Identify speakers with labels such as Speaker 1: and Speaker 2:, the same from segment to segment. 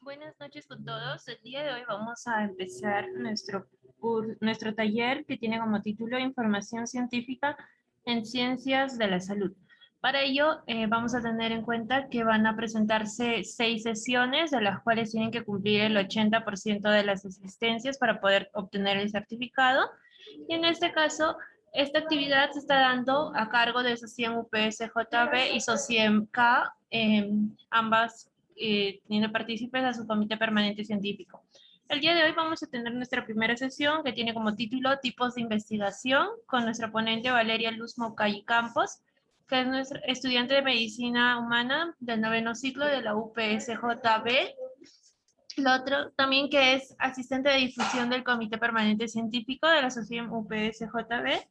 Speaker 1: Buenas noches con todos. El día de hoy vamos a empezar nuestro taller que tiene como título Información científica en ciencias de la salud. Para ello, vamos a tener en cuenta que van a presentarse 6 sesiones, de las cuales tienen que cumplir el 80% de las asistencias para poder obtener el certificado. Y en este caso, esta actividad se está dando a cargo de SOCIEM UPSJB y SOCIEM K, ambas tiene partícipes a su comité permanente científico. El día de hoy vamos a tener nuestra primera sesión que tiene como título Tipos de investigación con nuestra ponente Valeria Luz Mocay Campos, que es nuestra estudiante de medicina humana del noveno ciclo de la UPSJB. Lo otro también que es asistente de difusión del comité permanente científico de la SOCIEM UPSJB.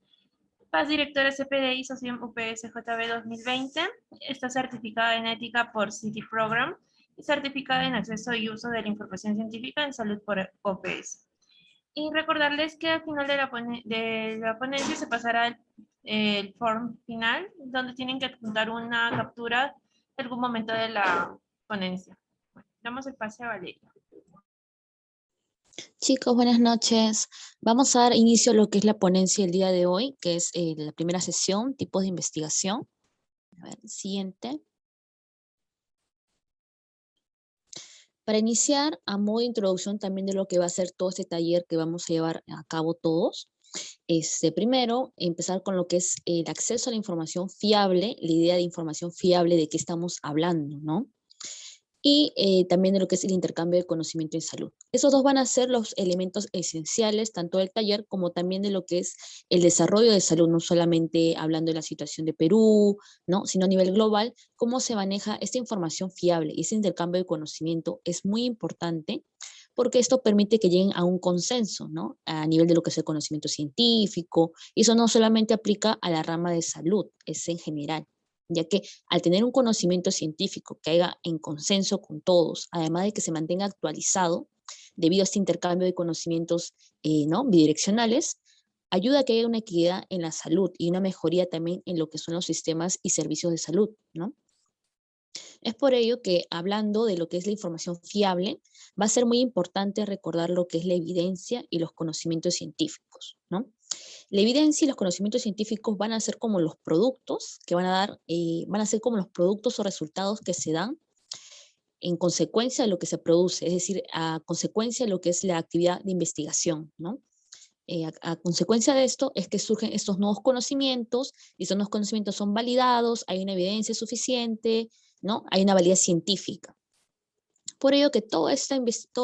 Speaker 1: Paz directora CPDI SOCIEM UPSJB 2020. Está certificada en ética por City Program y certificada en acceso y uso de la información científica en salud por OPS. Y recordarles que al final de la ponencia se pasará el form final, donde tienen que adjuntar una captura de algún momento de la ponencia. Bueno, damos el pase a Valeria.
Speaker 2: Chicos, buenas noches. Vamos a dar inicio a lo que es la ponencia del día de hoy, que es la primera sesión, tipos de investigación. A ver, siguiente. Para iniciar, a modo de introducción también de lo que va a ser todo este taller que vamos a llevar a cabo todos, primero, empezar con lo que es el acceso a la información fiable, la idea de información fiable de qué estamos hablando, ¿no? Y también de lo que es el intercambio de conocimiento en salud. Esos dos van a ser los elementos esenciales, tanto del taller como también de lo que es el desarrollo de salud, no solamente hablando de la situación de Perú, ¿no? Sino a nivel global, cómo se maneja esta información fiable y ese intercambio de conocimiento es muy importante porque esto permite que lleguen a un consenso, ¿no? A nivel de lo que es el conocimiento científico, y eso no solamente aplica a la rama de salud, es en general, ya que al tener un conocimiento científico que haga en consenso con todos, además de que se mantenga actualizado, debido a este intercambio de conocimientos ¿no? bidireccionales, ayuda a que haya una equidad en la salud y una mejoría también en lo que son los sistemas y servicios de salud, ¿no? Es por ello que hablando de lo que es la información fiable, va a ser muy importante recordar lo que es la evidencia y los conocimientos científicos, ¿no? La evidencia y los conocimientos científicos van a ser como los productos que van a dar, van a ser como los productos o resultados que se dan en consecuencia de lo que se produce, es decir, a consecuencia de lo que es la actividad de investigación, ¿no? A consecuencia de esto es que surgen estos nuevos conocimientos y estos nuevos conocimientos son validados, hay una evidencia suficiente, ¿no? Hay una validez científica. Por ello que todo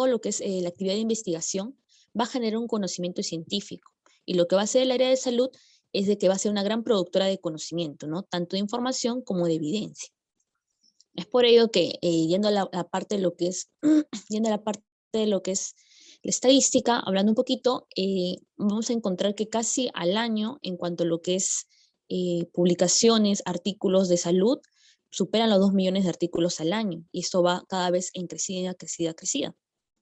Speaker 2: lo que es la actividad de investigación va a generar un conocimiento científico. Y lo que va a hacer el área de salud es de que va a ser una gran productora de conocimiento, ¿no? Tanto de información como de evidencia. Es por ello que yendo a la parte de lo que es, yendo a la parte de lo que es la estadística, hablando un poquito, vamos a encontrar que casi al año, en cuanto a lo que es publicaciones, artículos de salud, superan los 2 millones de artículos al año. Y esto va cada vez en crecida, crecida, crecida,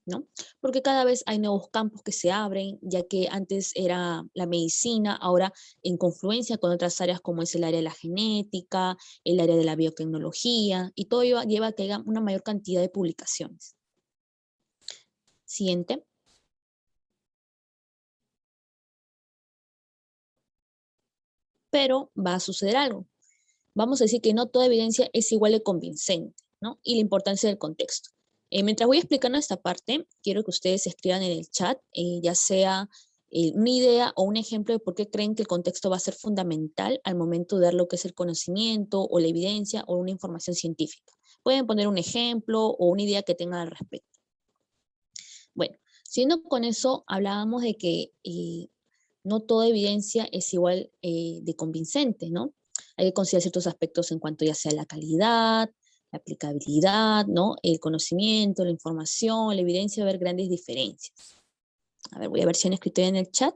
Speaker 2: ¿no? Porque cada vez hay nuevos campos que se abren, ya que antes era la medicina, ahora en confluencia con otras áreas como es el área de la genética, el área de la biotecnología, y todo lleva a que haya una mayor cantidad de publicaciones. Siguiente. Pero va a suceder algo. Vamos a decir que no toda evidencia es igual de convincente, ¿no? Y la importancia del contexto. Mientras voy explicando esta parte, quiero que ustedes escriban en el chat, ya sea una idea o un ejemplo de por qué creen que el contexto va a ser fundamental al momento de dar lo que es el conocimiento o la evidencia o una información científica. Pueden poner un ejemplo o una idea que tengan al respecto. Bueno, siguiendo con eso, hablábamos de que no toda evidencia es igual de convincente, ¿no? Hay que considerar ciertos aspectos en cuanto ya sea la calidad, la aplicabilidad, ¿no? El conocimiento, la información, la evidencia, va a haber grandes diferencias. A ver, voy a ver si han escrito en el chat.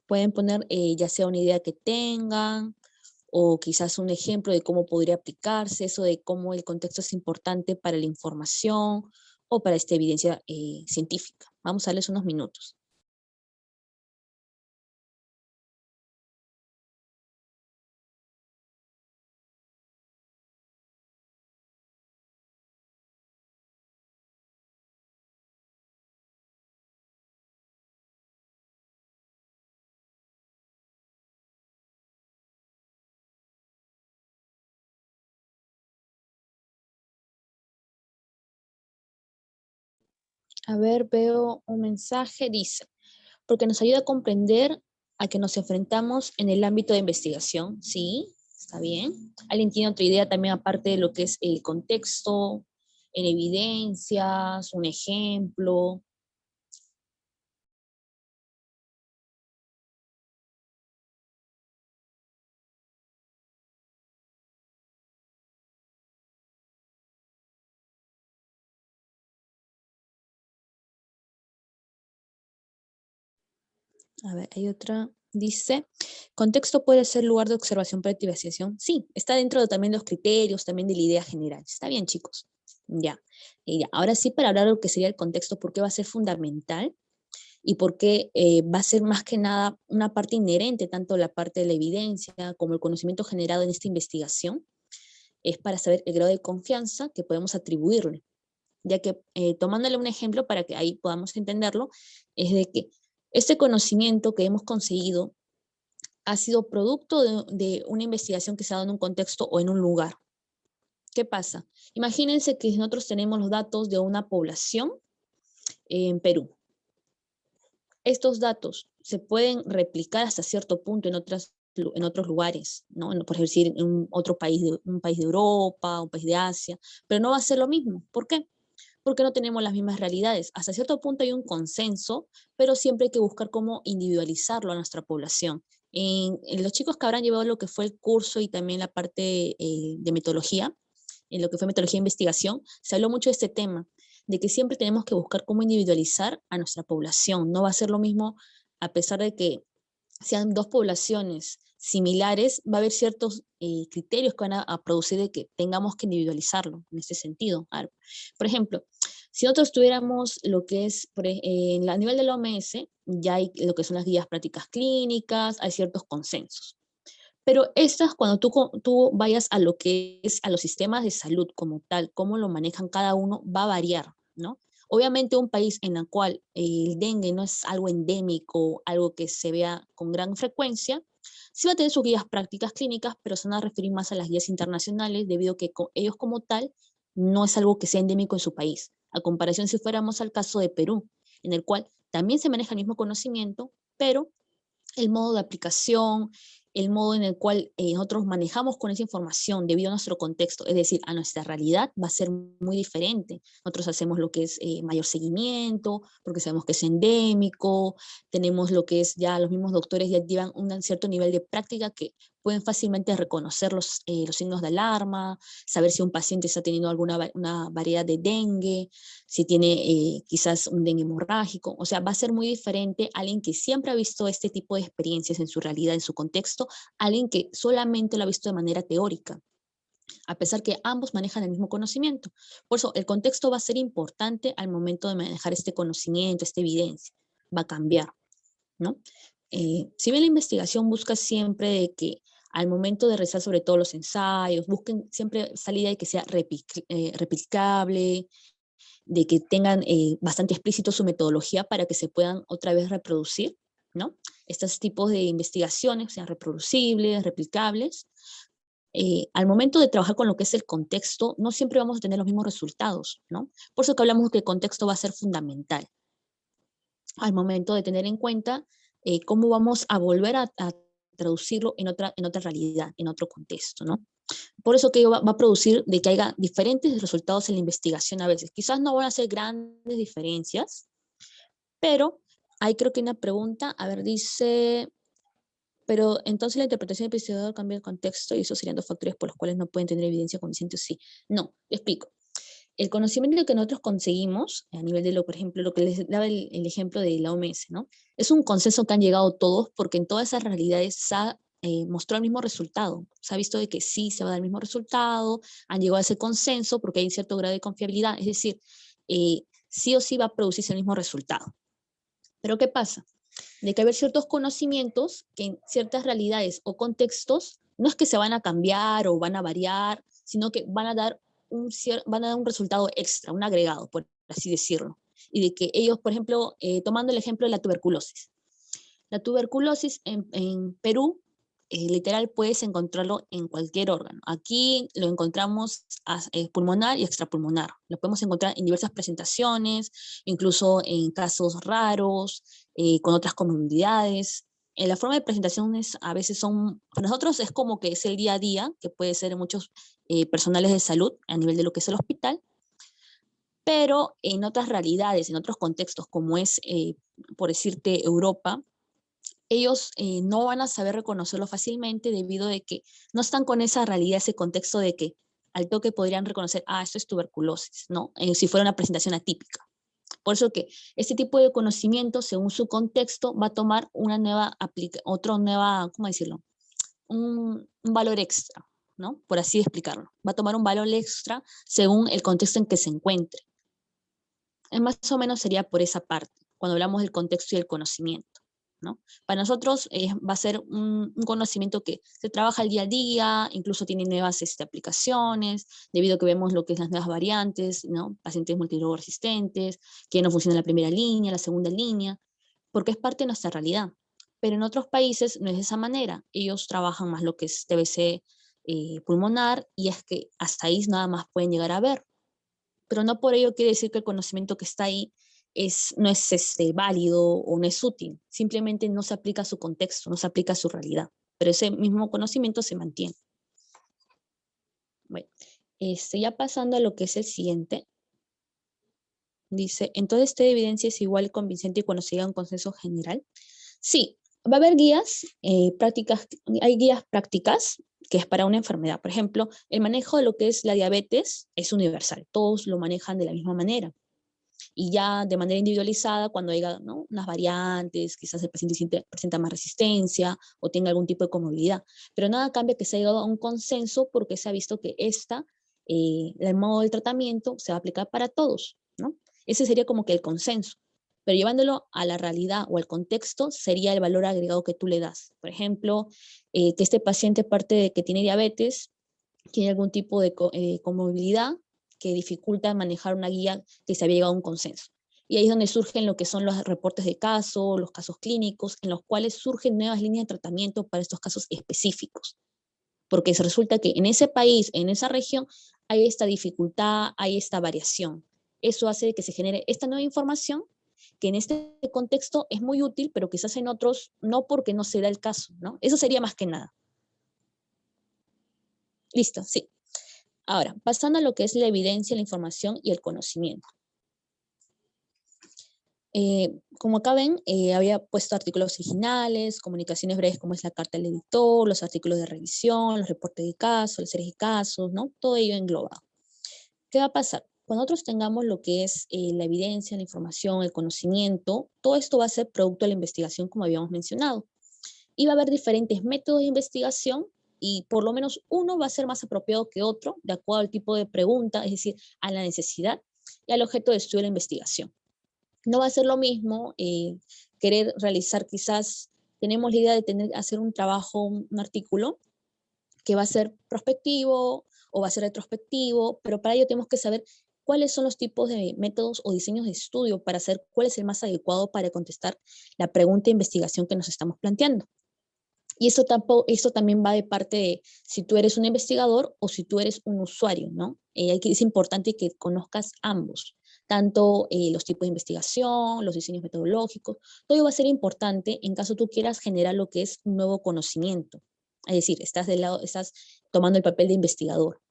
Speaker 2: Pueden poner ya sea una idea que tengan, o quizás un ejemplo de cómo podría aplicarse, eso de cómo el contexto es importante para la información o para esta evidencia científica. Vamos a darles unos minutos. A ver, veo un mensaje, dice, porque nos ayuda a comprender a que nos enfrentamos en el ámbito de investigación, sí, está bien. ¿Alguien tiene otra idea también aparte de lo que es el contexto, en evidencias, un ejemplo? A ver, hay otra. Dice, contexto puede ser lugar de observación para investigación. Sí, está dentro también de los criterios, también de la idea general. Está bien, chicos. Ya. Y ya. Ahora sí, para hablar de lo que sería el contexto, ¿por qué va a ser fundamental? Y por qué va a ser más que nada una parte inherente, tanto la parte de la evidencia como el conocimiento generado en esta investigación, es para saber el grado de confianza que podemos atribuirle. Ya que tomándole un ejemplo para que ahí podamos entenderlo, es de que este conocimiento que hemos conseguido ha sido producto de una investigación que se ha dado en un contexto o en un lugar. ¿Qué pasa? Imagínense que nosotros tenemos los datos de una población en Perú. Estos datos se pueden replicar hasta cierto punto en otros lugares, ¿no? Por decir, en un país de Europa, un país de Asia, pero no va a ser lo mismo. ¿Por qué? Porque no tenemos las mismas realidades. Hasta cierto punto hay un consenso, pero siempre hay que buscar cómo individualizarlo a nuestra población. En los chicos que habrán llevado lo que fue el curso y también la parte de metodología, en lo que fue metodología de investigación, se habló mucho de este tema, de que siempre tenemos que buscar cómo individualizar a nuestra población. No va a ser lo mismo, a pesar de que sean dos poblaciones similares, va a haber ciertos criterios que van a producir de que tengamos que individualizarlo en este sentido. Por ejemplo, si nosotros tuviéramos lo que es, a nivel de la OMS, ya hay lo que son las guías prácticas clínicas, hay ciertos consensos. Pero estas, cuando tú vayas a lo que es a los sistemas de salud como tal, cómo lo manejan cada uno, va a variar, ¿no? Obviamente un país en el cual el dengue no es algo endémico, algo que se vea con gran frecuencia, sí va a tener sus guías prácticas clínicas, pero se van a referir más a las guías internacionales debido a que ellos como tal no es algo que sea endémico en su país. A comparación si fuéramos al caso de Perú, en el cual también se maneja el mismo conocimiento, pero el modo de aplicación, el modo en el cual nosotros manejamos con esa información debido a nuestro contexto, es decir, a nuestra realidad, va a ser muy diferente. Nosotros hacemos lo que es mayor seguimiento, porque sabemos que es endémico, tenemos lo que es ya los mismos doctores ya llevan un cierto nivel de práctica que pueden fácilmente reconocer los signos de alarma, saber si un paciente está teniendo una variedad de dengue, si tiene quizás un dengue hemorrágico, o sea, va a ser muy diferente alguien que siempre ha visto este tipo de experiencias en su realidad, en su contexto, alguien que solamente lo ha visto de manera teórica, a pesar que ambos manejan el mismo conocimiento. Por eso, el contexto va a ser importante al momento de manejar este conocimiento, esta evidencia, va a cambiar, ¿no? Si bien la investigación busca siempre de que al momento de realizar sobre todo los ensayos, busquen siempre salida de que sea replicable, de que tengan bastante explícito su metodología para que se puedan otra vez reproducir, ¿no? Estos tipos de investigaciones sean reproducibles, replicables. Al momento de trabajar con lo que es el contexto, no siempre vamos a tener los mismos resultados, ¿no? Por eso que hablamos que el contexto va a ser fundamental al momento de tener en cuenta cómo vamos a volver a traducirlo en otra realidad, en otro contexto, ¿no? Por eso que va a producir de que haya diferentes resultados en la investigación a veces. Quizás no van a ser grandes diferencias, pero ahí creo que hay una pregunta, a ver, dice, pero entonces la interpretación del investigador cambia el contexto y esos serían dos factores por los cuales no pueden tener evidencia convincente, sí. No, te explico. El conocimiento que nosotros conseguimos, a nivel de lo, por ejemplo, lo que les daba el ejemplo de la OMS, ¿no? Es un consenso que han llegado todos porque en todas esas realidades se ha mostrado el mismo resultado. Se ha visto de que sí se va a dar el mismo resultado, han llegado a ese consenso porque hay cierto grado de confiabilidad, es decir, sí o sí va a producirse el mismo resultado. Pero ¿qué pasa? De que haber ciertos conocimientos que en ciertas realidades o contextos no es que se van a cambiar o van a variar, sino que van a dar un resultado extra, un agregado, por así decirlo. Y de que ellos, por ejemplo, tomando el ejemplo de la tuberculosis. La tuberculosis en Perú literal puedes encontrarlo en cualquier órgano. Aquí lo encontramos pulmonar y extrapulmonar. Lo podemos encontrar en diversas presentaciones, incluso en casos raros, con otras comunidades. La forma de presentaciones a veces son, para nosotros es como que es el día a día, que puede ser en muchos personales de salud a nivel de lo que es el hospital, pero en otras realidades, en otros contextos, como es, por decirte, Europa, ellos no van a saber reconocerlo fácilmente debido a que no están con esa realidad, ese contexto de que al toque podrían reconocer, ah, esto es tuberculosis, ¿no? Si fuera una presentación atípica. Por eso que este tipo de conocimiento, según su contexto, va a tomar una nueva, otra nueva, ¿cómo decirlo? Un valor extra, ¿no? Por así explicarlo. Va a tomar un valor extra según el contexto en que se encuentre. Más o menos sería por esa parte, cuando hablamos del contexto y el conocimiento, ¿no? Para nosotros va a ser un conocimiento que se trabaja el día a día, incluso tiene nuevas aplicaciones, debido a que vemos lo que es las nuevas variantes, ¿no? Pacientes multidrogresistentes, que no funciona la primera línea, la segunda línea, porque es parte de nuestra realidad. Pero en otros países no es de esa manera. Ellos trabajan más lo que es TBC pulmonar, y es que hasta ahí nada más pueden llegar a ver, pero no por ello quiere decir que el conocimiento que está ahí no es válido o no es útil, simplemente no se aplica a su contexto, no se aplica a su realidad, pero ese mismo conocimiento se mantiene. Bueno, ya pasando a lo que es el siguiente, dice, entonces esta evidencia es igual y convincente cuando se llega a un consenso general. Sí, va a haber guías prácticas, hay guías prácticas que es para una enfermedad. Por ejemplo, el manejo de lo que es la diabetes es universal, todos lo manejan de la misma manera. Y ya de manera individualizada, cuando haya, ¿no?, unas variantes, quizás el paciente presenta más resistencia o tenga algún tipo de comorbilidad. Pero nada cambia que se haya llegado a un consenso porque se ha visto que el modo del tratamiento se va a aplicar para todos, ¿no? Ese sería como que el consenso. Pero llevándolo a la realidad o al contexto, sería el valor agregado que tú le das. Por ejemplo, que este paciente, aparte de que tiene diabetes, tiene algún tipo de comorbilidad que dificulta manejar una guía que se había llegado a un consenso. Y ahí es donde surgen lo que son los reportes de caso, los casos clínicos, en los cuales surgen nuevas líneas de tratamiento para estos casos específicos. Porque resulta que en ese país, en esa región, hay esta dificultad, hay esta variación. Eso hace que se genere esta nueva información que en este contexto es muy útil, pero quizás en otros no, porque no se da el caso, ¿no? Eso sería más que nada. Listo, sí. Ahora, pasando a lo que es la evidencia, la información y el conocimiento. Como acá ven, había puesto artículos originales, comunicaciones breves como es la carta del editor, los artículos de revisión, los reportes de casos, las series de casos, ¿no? Todo ello englobado. ¿Qué va a pasar? Cuando nosotros tengamos lo que es la evidencia, la información, el conocimiento, todo esto va a ser producto de la investigación, como habíamos mencionado. Y va a haber diferentes métodos de investigación y por lo menos uno va a ser más apropiado que otro, de acuerdo al tipo de pregunta, es decir, a la necesidad y al objeto de estudio de la investigación. No va a ser lo mismo querer realizar, quizás tenemos la idea de hacer un trabajo, un artículo que va a ser prospectivo o va a ser retrospectivo, pero para ello tenemos que saber cuáles son los tipos de métodos o diseños de estudio para saber cuál es el más adecuado para contestar la pregunta de investigación que nos estamos planteando. Y esto también va de parte de si tú eres un investigador o si tú eres un usuario, ¿no? Es importante que conozcas ambos, tanto los tipos de investigación, los diseños metodológicos, todo va a ser importante en caso tú quieras generar lo que es un nuevo conocimiento. Es decir, estás tomando el papel de investigador.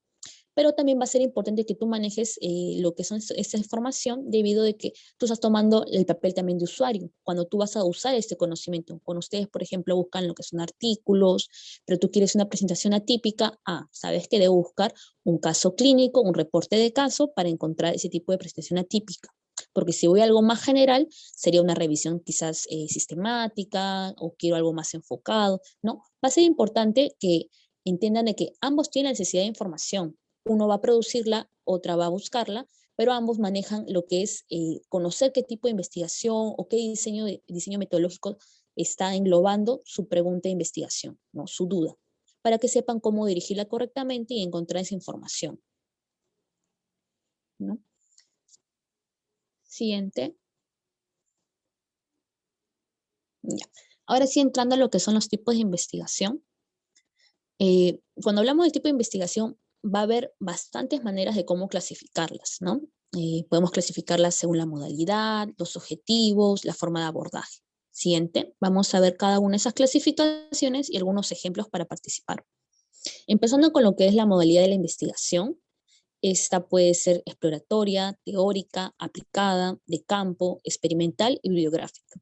Speaker 2: Pero también va a ser importante que tú manejes lo que son esta información debido a que tú estás tomando el papel también de usuario. Cuando tú vas a usar este conocimiento, cuando ustedes, por ejemplo, buscan lo que son artículos, pero tú quieres una presentación atípica, sabes que debo buscar un caso clínico, un reporte de caso para encontrar ese tipo de presentación atípica. Porque si voy a algo más general, sería una revisión quizás sistemática o quiero algo más enfocado, ¿no? Va a ser importante que entiendan de que ambos tienen necesidad de información. Uno va a producirla, otra va a buscarla, pero ambos manejan lo que es conocer qué tipo de investigación o qué diseño metodológico está englobando su pregunta de investigación, ¿no? Su duda, para que sepan cómo dirigirla correctamente y encontrar esa información, ¿no? Siguiente. Ya. Ahora sí, entrando a lo que son los tipos de investigación. Cuando hablamos del tipo de investigación, va a haber bastantes maneras de cómo clasificarlas, ¿no? Podemos clasificarlas según la modalidad, los objetivos, la forma de abordaje. Siguiente, vamos a ver cada una de esas clasificaciones y algunos ejemplos para participar. Empezando con lo que es la modalidad de la investigación, esta puede ser exploratoria, teórica, aplicada, de campo, experimental y bibliográfica.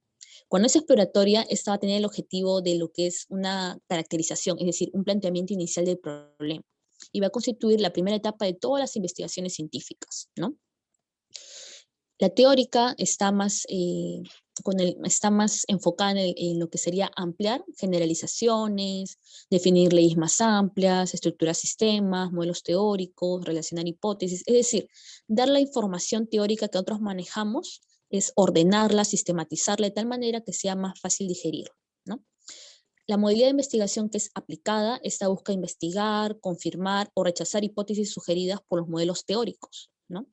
Speaker 2: Cuando es exploratoria, esta va a tener el objetivo de lo que es una caracterización, es decir, un planteamiento inicial del problema, y va a constituir la primera etapa de todas las investigaciones científicas, ¿no? La teórica está más, está más enfocada en lo que sería ampliar generalizaciones, definir leyes más amplias, estructurar sistemas, modelos teóricos, relacionar hipótesis, es decir, dar la información teórica que nosotros manejamos, es ordenarla, sistematizarla de tal manera que sea más fácil digerir, ¿no? La modalidad de investigación que es aplicada, esta busca investigar, confirmar o rechazar hipótesis sugeridas por los modelos teóricos, ¿no?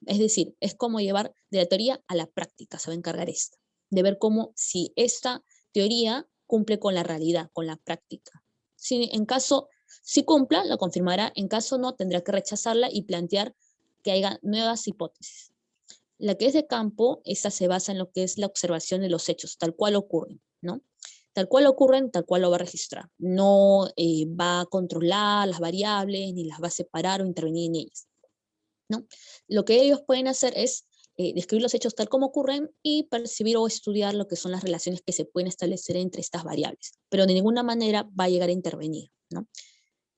Speaker 2: Es decir, es como llevar de la teoría a la práctica, se va a encargar esta, de ver cómo si esta teoría cumple con la realidad, con la práctica. Si en caso, si cumpla, la confirmará, en caso no, tendrá que rechazarla y plantear que haya nuevas hipótesis. La que es de campo, esta se basa en lo que es la observación de los hechos, tal cual ocurren, ¿no? Tal cual ocurren, tal cual lo va a registrar. No va a controlar las variables, ni las va a separar o intervenir en ellas, ¿no? Lo que ellos pueden hacer es describir los hechos tal como ocurren y percibir o estudiar lo que son las relaciones que se pueden establecer entre estas variables, pero de ninguna manera va a llegar a intervenir, ¿no?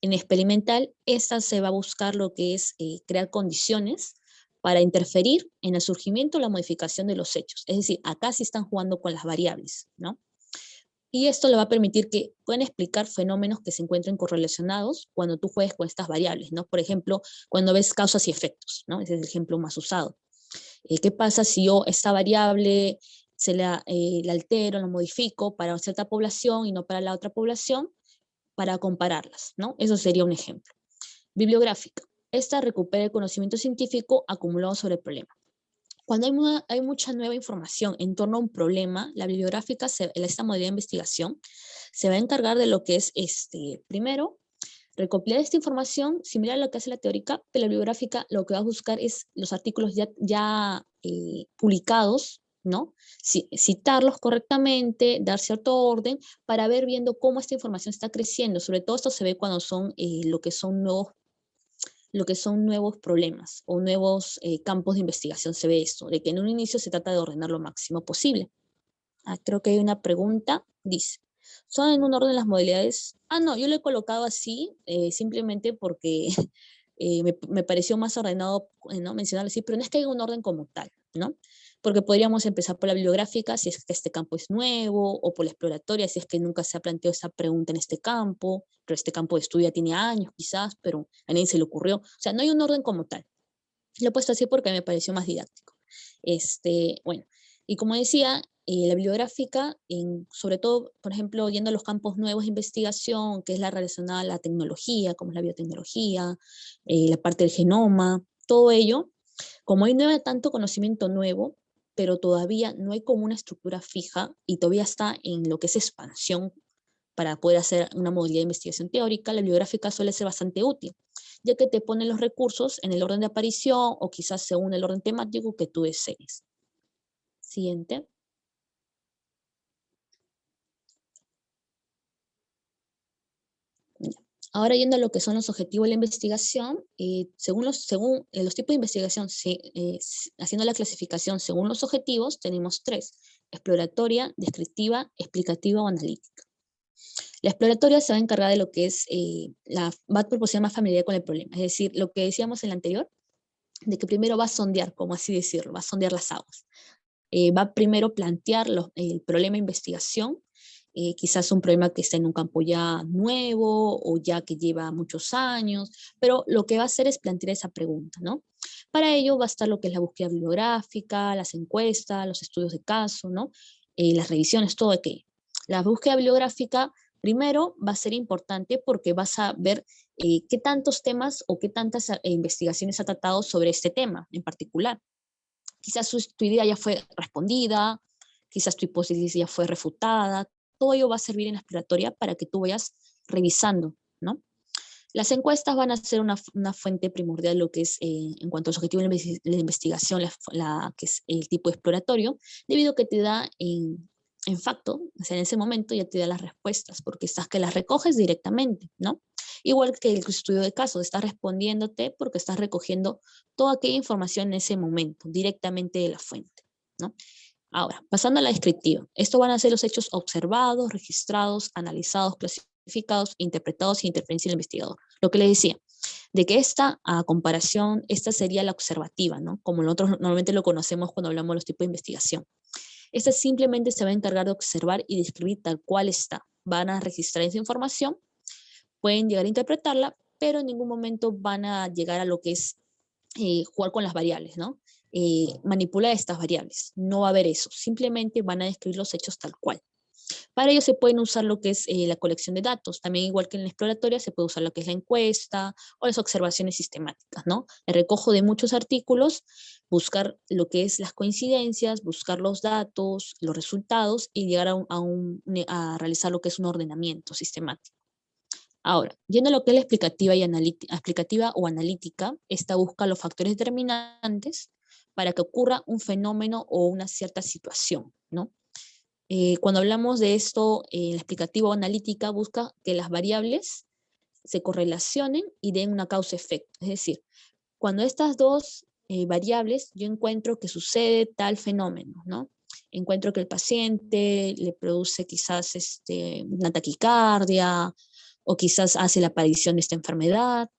Speaker 2: En experimental, esta se va a buscar lo que es crear condiciones para interferir en el surgimiento o la modificación de los hechos. Es decir, acá sí están jugando con las variables, ¿no? Y esto le va a permitir que puedan explicar fenómenos que se encuentren correlacionados cuando tú juegues con estas variables, ¿no? Por ejemplo, cuando ves causas y efectos, ¿no? Ese es el ejemplo más usado. ¿Qué pasa si yo esta variable la altero, la modifico para cierta población y no para la otra población para compararlas, ¿no? Eso sería un ejemplo. Bibliográfica. Esta recupera el conocimiento científico acumulado sobre el problema. Cuando hay mucha nueva información en torno a un problema, la bibliográfica, esta modalidad de investigación, se va a encargar de lo que es, primero, recopilar esta información similar a lo que hace la teórica, pero la bibliográfica lo que va a buscar es los artículos ya publicados, ¿no? Citarlos correctamente, dar cierto orden, para ver viendo cómo esta información está creciendo. Sobre todo esto se ve cuando son lo que son nuevos problemas o nuevos campos de investigación, se ve esto, de que en un inicio se trata de ordenar lo máximo posible. Creo que hay una pregunta, dice, ¿son en un orden las modalidades? No, yo lo he colocado así, simplemente porque me pareció más ordenado, ¿no? Mencionarlo así, pero no es que haya un orden como tal, ¿no? Porque podríamos empezar por la bibliográfica, si es que este campo es nuevo, o por la exploratoria, si es que nunca se ha planteado esa pregunta en este campo, pero este campo de estudio ya tiene años quizás, pero a nadie se le ocurrió. O sea, no hay un orden como tal. Lo he puesto así porque me pareció más didáctico. Bueno, y como decía, la bibliográfica, sobre todo, por ejemplo, yendo a los campos nuevos de investigación, que es la relacionada a la tecnología, como es la biotecnología, la parte del genoma, todo ello, como hay tanto conocimiento nuevo, pero todavía no hay como una estructura fija y todavía está en lo que es expansión para poder hacer una modalidad de investigación teórica, la bibliográfica suele ser bastante útil, ya que te pone los recursos en el orden de aparición o quizás según el orden temático que tú desees. Siguiente. Ahora yendo a lo que son los objetivos de la investigación, según los tipos de investigación, haciendo la clasificación según los objetivos, tenemos 3, exploratoria, descriptiva, explicativa o analítica. La exploratoria se va a encargar de lo que es, va a proporcionar más familiaridad con el problema, es decir, lo que decíamos en la anterior, de que primero va a sondear, como así decirlo, va a sondear las aguas. Va primero a plantear el problema de investigación, quizás un problema que está en un campo ya nuevo o ya que lleva muchos años, pero lo que va a hacer es plantear esa pregunta, ¿no? Para ello va a estar lo que es la búsqueda bibliográfica, las encuestas, los estudios de caso, ¿no? Las revisiones, todo aquello. La búsqueda bibliográfica, primero, va a ser importante porque vas a ver qué tantos temas o qué tantas investigaciones ha tratado sobre este tema en particular. Quizás tu idea ya fue respondida, quizás tu hipótesis ya fue refutada, todo ello va a servir en la exploratoria para que tú vayas revisando, ¿no? Las encuestas van a ser una fuente primordial, lo que es, en cuanto a los objetivos de la investigación, que es el tipo exploratorio, debido a que te da en facto, o sea, en ese momento ya te da las respuestas, porque estás que las recoges directamente, ¿no? Igual que el estudio de caso, estás respondiéndote porque estás recogiendo toda aquella información en ese momento, directamente de la fuente, ¿no? Ahora, pasando a la descriptiva. Estos van a ser los hechos observados, registrados, analizados, clasificados, interpretados y interferencia del investigador. Lo que les decía, de que esta, a comparación, esta sería la observativa, ¿no? Como nosotros normalmente lo conocemos cuando hablamos de los tipos de investigación. Esta simplemente se va a encargar de observar y describir tal cual está. Van a registrar esa información, pueden llegar a interpretarla, pero en ningún momento van a llegar a lo que es jugar con las variables, ¿no? Manipular estas variables. No va a haber eso. Simplemente van a describir los hechos tal cual. Para ello se pueden usar lo que es la colección de datos. También igual que en la exploratoria se puede usar lo que es la encuesta o las observaciones sistemáticas, ¿no? El recojo de muchos artículos, buscar lo que es las coincidencias, buscar los datos, los resultados y llegar a realizar lo que es un ordenamiento sistemático. Ahora, yendo a lo que es la explicativa o analítica, esta busca los factores determinantes para que ocurra un fenómeno o una cierta situación, ¿no? Cuando hablamos de esto, la explicativa o analítica busca que las variables se correlacionen y den una causa-efecto. Es decir, cuando estas dos variables, yo encuentro que sucede tal fenómeno, ¿no? Encuentro que el paciente le produce quizás una taquicardia, o quizás hace la aparición de esta enfermedad.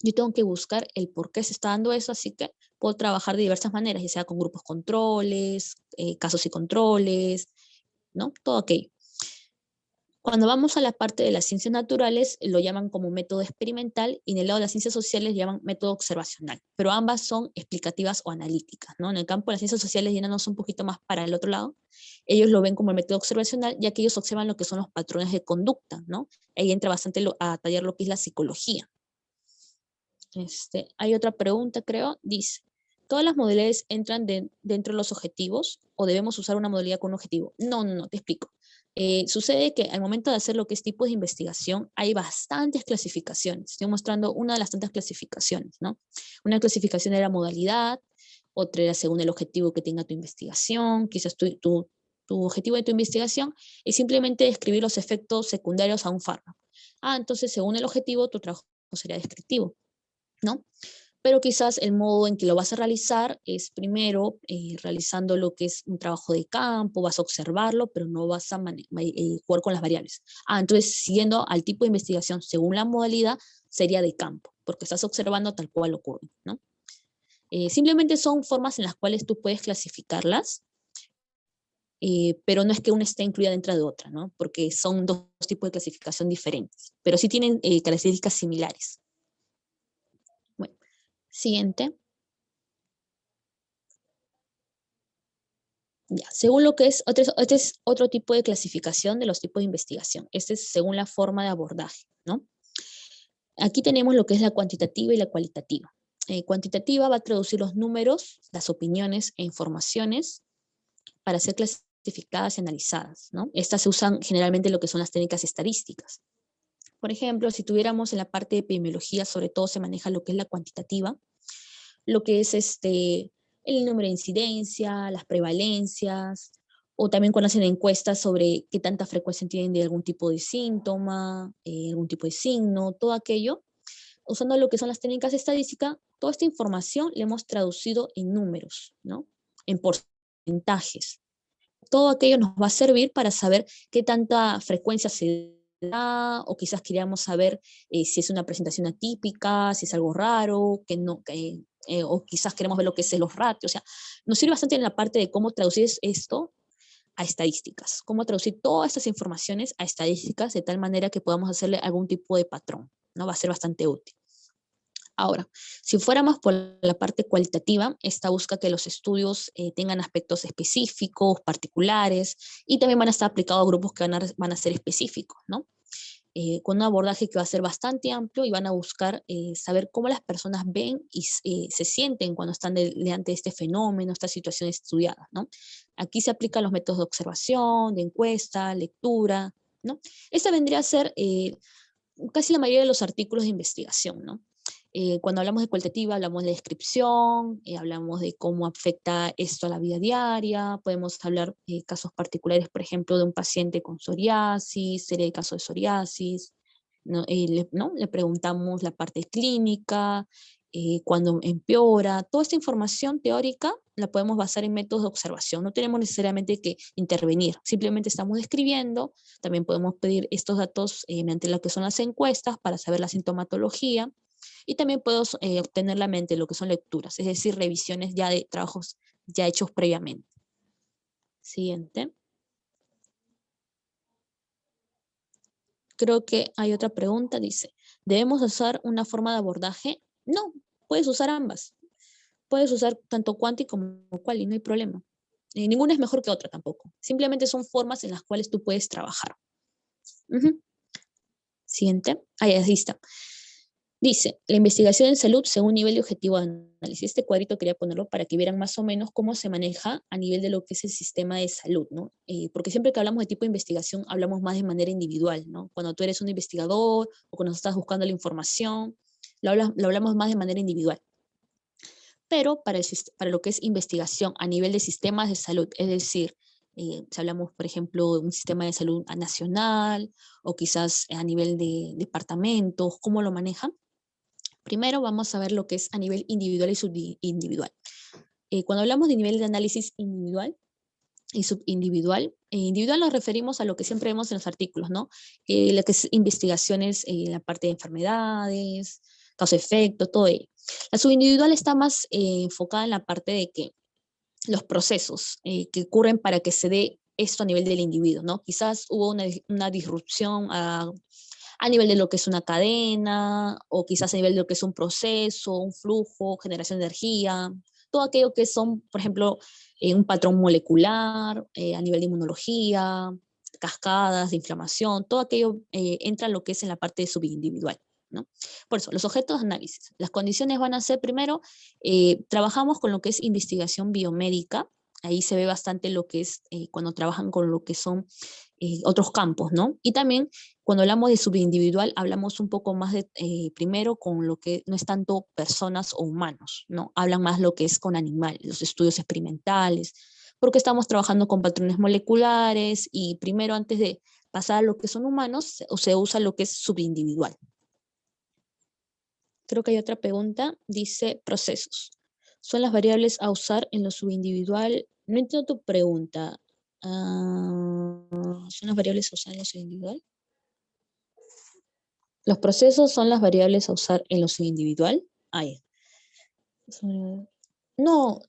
Speaker 2: Yo tengo que buscar el por qué se está dando eso, así que puedo trabajar de diversas maneras, ya sea con grupos controles, casos y controles, ¿no? Todo aquello. Cuando vamos a la parte de las ciencias naturales, lo llaman como método experimental, y en el lado de las ciencias sociales llaman método observacional, pero ambas son explicativas o analíticas, ¿no? En el campo de las ciencias sociales, yéndonos un poquito más para el otro lado, ellos lo ven como el método observacional, ya que ellos observan lo que son los patrones de conducta, ¿no? Ahí entra bastante a tallar lo que es la psicología. Hay otra pregunta, creo, dice, ¿todas las modalidades entran dentro de los objetivos o debemos usar una modalidad con un objetivo? No, no, no, te explico. Sucede que al momento de hacer lo que es tipo de investigación, hay bastantes clasificaciones. Estoy mostrando una de las tantas clasificaciones, ¿no? Una clasificación era modalidad, otra era según el objetivo que tenga tu investigación, quizás tu objetivo de tu investigación es simplemente describir los efectos secundarios a un fármaco. Entonces según el objetivo, tu trabajo sería descriptivo, ¿no? Pero quizás el modo en que lo vas a realizar es primero realizando lo que es un trabajo de campo, vas a observarlo, pero no vas a jugar con las variables. Entonces, siguiendo al tipo de investigación según la modalidad, sería de campo, porque estás observando tal cual ocurre, ¿no? Simplemente son formas en las cuales tú puedes clasificarlas, pero no es que una esté incluida dentro de otra, ¿no? Porque son dos tipos de clasificación diferentes, pero sí tienen características similares. Bueno, siguiente. Ya, según lo que es, este es otro tipo de clasificación de los tipos de investigación. Este es según la forma de abordaje, ¿no? Aquí tenemos lo que es la cuantitativa y la cualitativa. Cuantitativa va a traducir los números, las opiniones e informaciones para ser clasificadas y analizadas, ¿no? Estas se usan generalmente lo que son las técnicas estadísticas. Por ejemplo, si tuviéramos en la parte de epidemiología, sobre todo se maneja lo que es la cuantitativa, lo que es el número de incidencia, las prevalencias, o también cuando hacen encuestas sobre qué tanta frecuencia tienen de algún tipo de síntoma, algún tipo de signo, todo aquello, usando lo que son las técnicas estadísticas, toda esta información la hemos traducido en números, ¿no? En porcentajes. Todo aquello nos va a servir para saber qué tanta frecuencia se da, o quizás queríamos saber si es una presentación atípica, si es algo raro, que no, o quizás queremos ver lo que es los ratios. O sea, nos sirve bastante en la parte de cómo traducir esto a estadísticas, cómo traducir todas estas informaciones a estadísticas de tal manera que podamos hacerle algún tipo de patrón, ¿no? Va a ser bastante útil. Ahora, si fuéramos por la parte cualitativa, esta busca que los estudios tengan aspectos específicos, particulares, y también van a estar aplicados a grupos que van a ser específicos, ¿no? Con un abordaje que va a ser bastante amplio, y van a buscar saber cómo las personas ven y se sienten cuando están delante de este fenómeno, esta situación estudiada, ¿no? Aquí se aplican los métodos de observación, de encuesta, lectura, ¿no? Esta vendría a ser casi la mayoría de los artículos de investigación, ¿no? Cuando hablamos de cualitativa, hablamos de descripción, hablamos de cómo afecta esto a la vida diaria, podemos hablar de casos particulares, por ejemplo, de un paciente con psoriasis, serie de casos de psoriasis, ¿no? Le preguntamos la parte clínica, cuando empeora, toda esta información teórica la podemos basar en métodos de observación, no tenemos necesariamente que intervenir, simplemente estamos describiendo, también podemos pedir estos datos mediante lo que son las encuestas para saber la sintomatología, y también puedo obtener la mente lo que son lecturas, es decir, revisiones ya de trabajos ya hechos previamente. Siguiente. Creo que hay otra pregunta, dice, ¿debemos usar una forma de abordaje? No, puedes usar ambas. Puedes usar tanto cuanti como quali, no hay problema. Ninguna es mejor que otra tampoco. Simplemente son formas en las cuales tú puedes trabajar. Siguiente. Ahí está. Dice, la investigación en salud según nivel de objetivo de análisis. Este cuadrito quería ponerlo para que vieran más o menos cómo se maneja a nivel de lo que es el sistema de salud, ¿no? Porque siempre que hablamos de tipo de investigación, hablamos más de manera individual, ¿no? Cuando tú eres un investigador o cuando estás buscando la información, lo hablamos más de manera individual. Pero para lo que es investigación a nivel de sistemas de salud, es decir, si hablamos, por ejemplo, de un sistema de salud nacional o quizás a nivel de departamentos, ¿cómo lo manejan? Primero vamos a ver lo que es a nivel individual y subindividual. Cuando hablamos de nivel de análisis individual y subindividual, individual nos referimos a lo que siempre vemos en los artículos, ¿no? Lo que es investigaciones en la parte de enfermedades, causa-efecto, todo ello. La subindividual está más enfocada en la parte de que los procesos que ocurren para que se dé esto a nivel del individuo, ¿no? Quizás hubo una disrupción a nivel de lo que es una cadena, o quizás a nivel de lo que es un proceso, un flujo, generación de energía, todo aquello que son, por ejemplo, un patrón molecular, a nivel de inmunología, cascadas de inflamación, todo aquello entra en lo que es en la parte subindividual, ¿no? Por eso, los objetos de análisis. Las condiciones van a ser, primero, trabajamos con lo que es investigación biomédica, ahí se ve bastante lo que es cuando trabajan con lo que son otros campos, ¿no? Y también cuando hablamos de subindividual, hablamos un poco más de, primero, con lo que no es tanto personas o humanos, ¿no? Hablan más lo que es con animales, los estudios experimentales, porque estamos trabajando con patrones moleculares y primero, antes de pasar a lo que son humanos, se usa lo que es subindividual. Creo que hay otra pregunta, dice procesos. ¿Son las variables a usar en lo subindividual? No entiendo tu pregunta. ¿Son las variables a usar en lo subindividual? Los procesos son las variables a usar en lo subindividual. Ahí. No, no.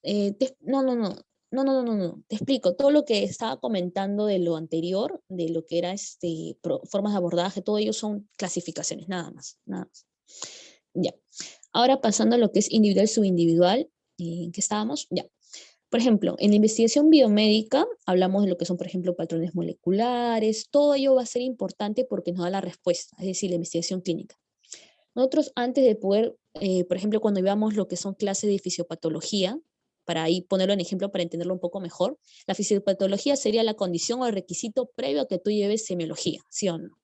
Speaker 2: Te explico. Todo lo que estaba comentando de lo anterior, de lo que era formas de abordaje, todo ello son clasificaciones, nada más, nada más. Ya. Ahora pasando a lo que es individual, subindividual, ¿en qué estábamos? Ya. Por ejemplo, en la investigación biomédica hablamos de lo que son, por ejemplo, patrones moleculares. Todo ello va a ser importante porque nos da la respuesta, es decir, la investigación clínica. Nosotros antes de poder, por ejemplo, cuando veamos lo que son clases de fisiopatología, para ahí ponerlo en ejemplo para entenderlo un poco mejor, la fisiopatología sería la condición o el requisito previo a que tú lleves semiología, ¿sí o no?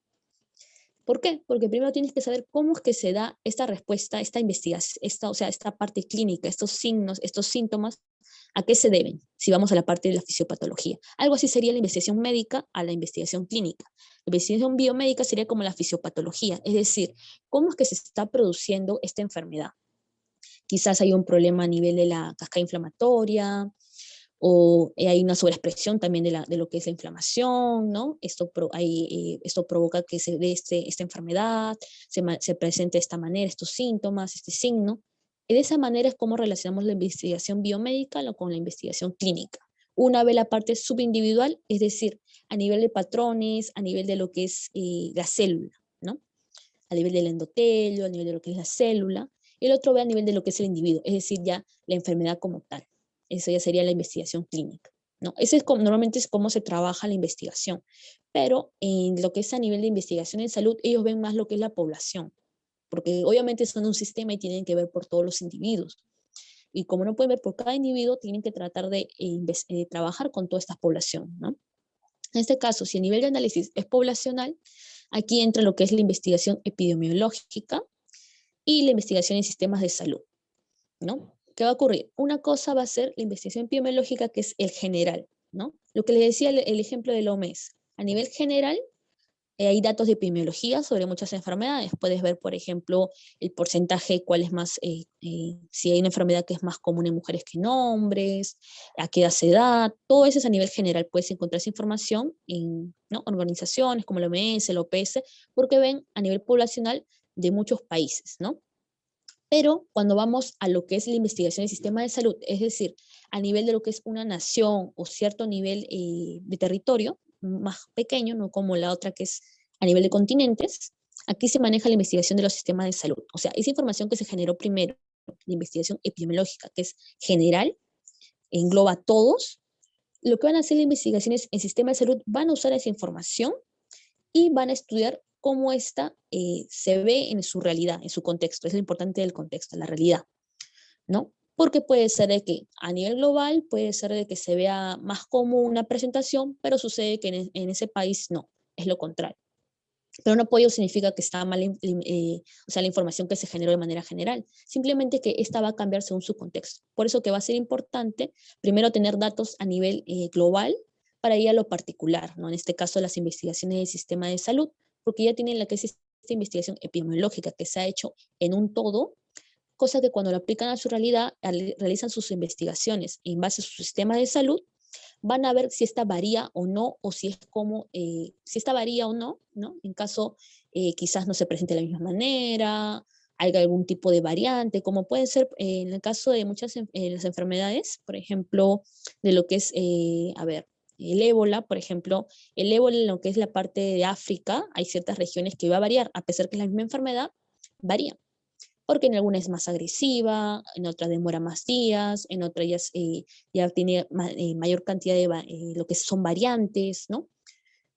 Speaker 2: ¿Por qué? Porque primero tienes que saber cómo es que se da esta respuesta, esta investigación, esta parte clínica, estos signos, estos síntomas, ¿a qué se deben? Si vamos a la parte de la fisiopatología. Algo así sería la investigación médica a la investigación clínica. La investigación biomédica sería como la fisiopatología, es decir, cómo es que se está produciendo esta enfermedad. Quizás hay un problema a nivel de la cascada inflamatoria, o hay una sobreexpresión también de lo que es la inflamación, ¿no? Esto provoca que se dé esta enfermedad, se presente de esta manera, estos síntomas, este signo. Y de esa manera es como relacionamos la investigación biomédica con la investigación clínica. Una ve la parte subindividual, es decir, a nivel de patrones, a nivel de lo que es la célula, ¿no? A nivel del endotelio, a nivel de lo que es la célula. Y el otro ve a nivel de lo que es el individuo, es decir, ya la enfermedad como tal. Eso ya sería la investigación clínica, ¿no? Ese es normalmente es cómo se trabaja la investigación. Pero en lo que es a nivel de investigación en salud, ellos ven más lo que es la población, porque obviamente son un sistema y tienen que ver por todos los individuos. Y como no pueden ver por cada individuo, tienen que tratar de trabajar con toda esta población, ¿no? En este caso, si el nivel de análisis es poblacional, Aquí entra lo que es la investigación epidemiológica y la investigación en sistemas de salud, ¿no? ¿Qué va a ocurrir? Una cosa va a ser la investigación epidemiológica, que es el general, ¿no? Lo que les decía el ejemplo del OMS. A nivel general, hay datos de epidemiología sobre muchas enfermedades. Puedes ver, por ejemplo, el porcentaje, cuál es más, si hay una enfermedad que es más común en mujeres que en hombres, a qué edad se da, todo eso es a nivel general. Puedes encontrar esa información en, ¿no?, organizaciones como la OMS, la OPS, porque ven a nivel poblacional de muchos países, ¿no? Pero cuando vamos a lo que es la investigación del sistema de salud, es decir, a nivel de lo que es una nación o cierto nivel de territorio, más pequeño, no como la otra que es a nivel de continentes, aquí se maneja la investigación de los sistemas de salud. O sea, esa información que se generó primero, la investigación epidemiológica, que es general, engloba a todos, lo que van a hacer las investigaciones en sistema de salud, van a usar esa información y van a estudiar cómo esta se ve en su realidad, en su contexto. Es lo importante del contexto, la realidad, ¿no? Porque puede ser de que a nivel global, puede ser de que se vea más común una presentación, pero sucede que en ese país no, es lo contrario. Pero no por ello significa que está mal, o sea, la información que se generó de manera general. Simplemente que esta va a cambiar según su contexto. Por eso que va a ser importante primero tener datos a nivel global para ir a lo particular, ¿no? En este caso, las investigaciones del sistema de salud, porque ya tienen la que es esta investigación epidemiológica que se ha hecho en un todo, cosa que cuando lo aplican a su realidad, realizan sus investigaciones en base a su sistema de salud, van a ver si esta varía o no, o si es como, si esta varía o no, ¿no? En caso quizás no se presente de la misma manera, hay algún tipo de variante, como puede ser en el caso de muchas las enfermedades, por ejemplo, de lo que es, a ver, el ébola, por ejemplo, el ébola en lo que es la parte de África, hay ciertas regiones que va a variar, a pesar que es la misma enfermedad, varía porque en alguna es más agresiva, en otra demora más días, en otra ya tiene mayor cantidad de lo que son variantes, ¿no?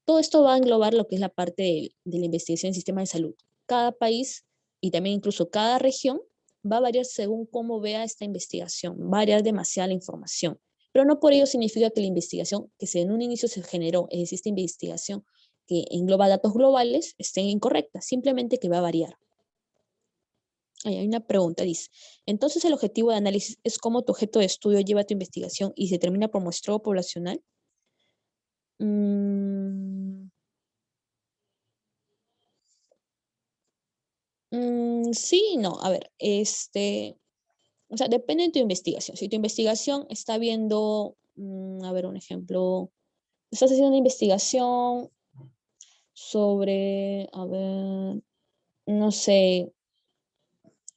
Speaker 2: Todo esto va a englobar lo que es la parte de la investigación en sistema de salud. Cada país y también incluso cada región va a variar según cómo vea esta investigación, va a variar demasiada la información. Pero no por ello significa que la investigación que en un inicio se generó, es decir, esta investigación que engloba datos globales, esté incorrecta, simplemente que va a variar. Hay una pregunta, dice, entonces el objetivo de análisis es cómo tu objeto de estudio lleva tu investigación y se determina por muestreo poblacional. Mm, sí, no, a ver, o sea, depende de tu investigación. Si tu investigación está viendo, a ver, un ejemplo, estás haciendo una investigación sobre, a ver, no sé,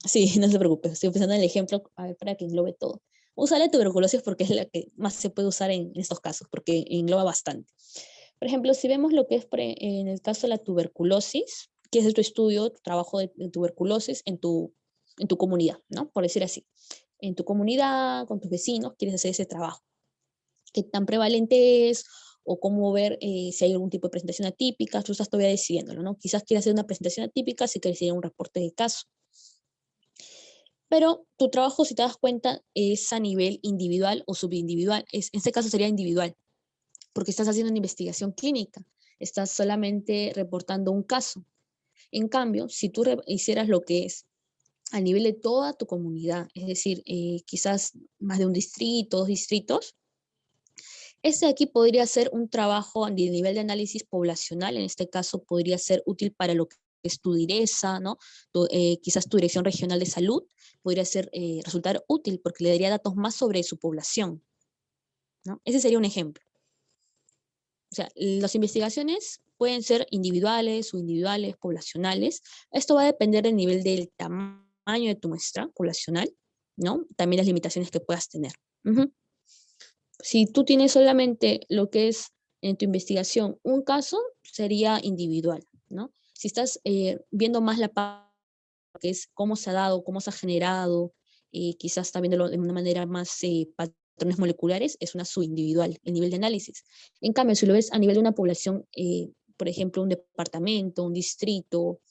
Speaker 2: sí, no se preocupe, estoy pensando en el ejemplo, a ver, para que englobe todo. Usa la tuberculosis porque es la que más se puede usar en estos casos, porque engloba bastante. Por ejemplo, si vemos lo que es en el caso de la tuberculosis, que es tu estudio, tu trabajo de tuberculosis en tu comunidad, ¿no? Por decir así. En tu comunidad, con tus vecinos, quieres hacer ese trabajo. ¿Qué tan prevalente es? O cómo ver si hay algún tipo de presentación atípica. Tú estás todavía decidiéndolo, ¿no? Quizás quieras hacer una presentación atípica si quieres hacer un reporte de caso. Pero tu trabajo, si te das cuenta, es a nivel individual o subindividual. En este caso sería individual, porque estás haciendo una investigación clínica, estás solamente reportando un caso. En cambio, si tú hicieras lo que es a nivel de toda tu comunidad, es decir, quizás más de un distrito, dos distritos, este aquí podría ser un trabajo a nivel de análisis poblacional, en este caso podría ser útil para lo que es tu DIRESA, ¿no? Quizás tu Dirección Regional de Salud podría ser, resultar útil porque le daría datos más sobre su población, ¿no? Ese sería un ejemplo. O sea, las investigaciones pueden ser individuales, subindividuales, poblacionales. Esto va a depender del nivel del tamaño de tu muestra poblacional, ¿no? También las limitaciones que puedas tener. Si tú tienes solamente lo que es en tu investigación un caso, sería individual, ¿no? Si estás viendo más la parte que es cómo se ha dado, cómo se ha generado, quizás está viéndolo de una manera más patrones moleculares, es una subindividual, el nivel de análisis. En cambio, si lo ves a nivel de una población, por ejemplo, un departamento, un distrito,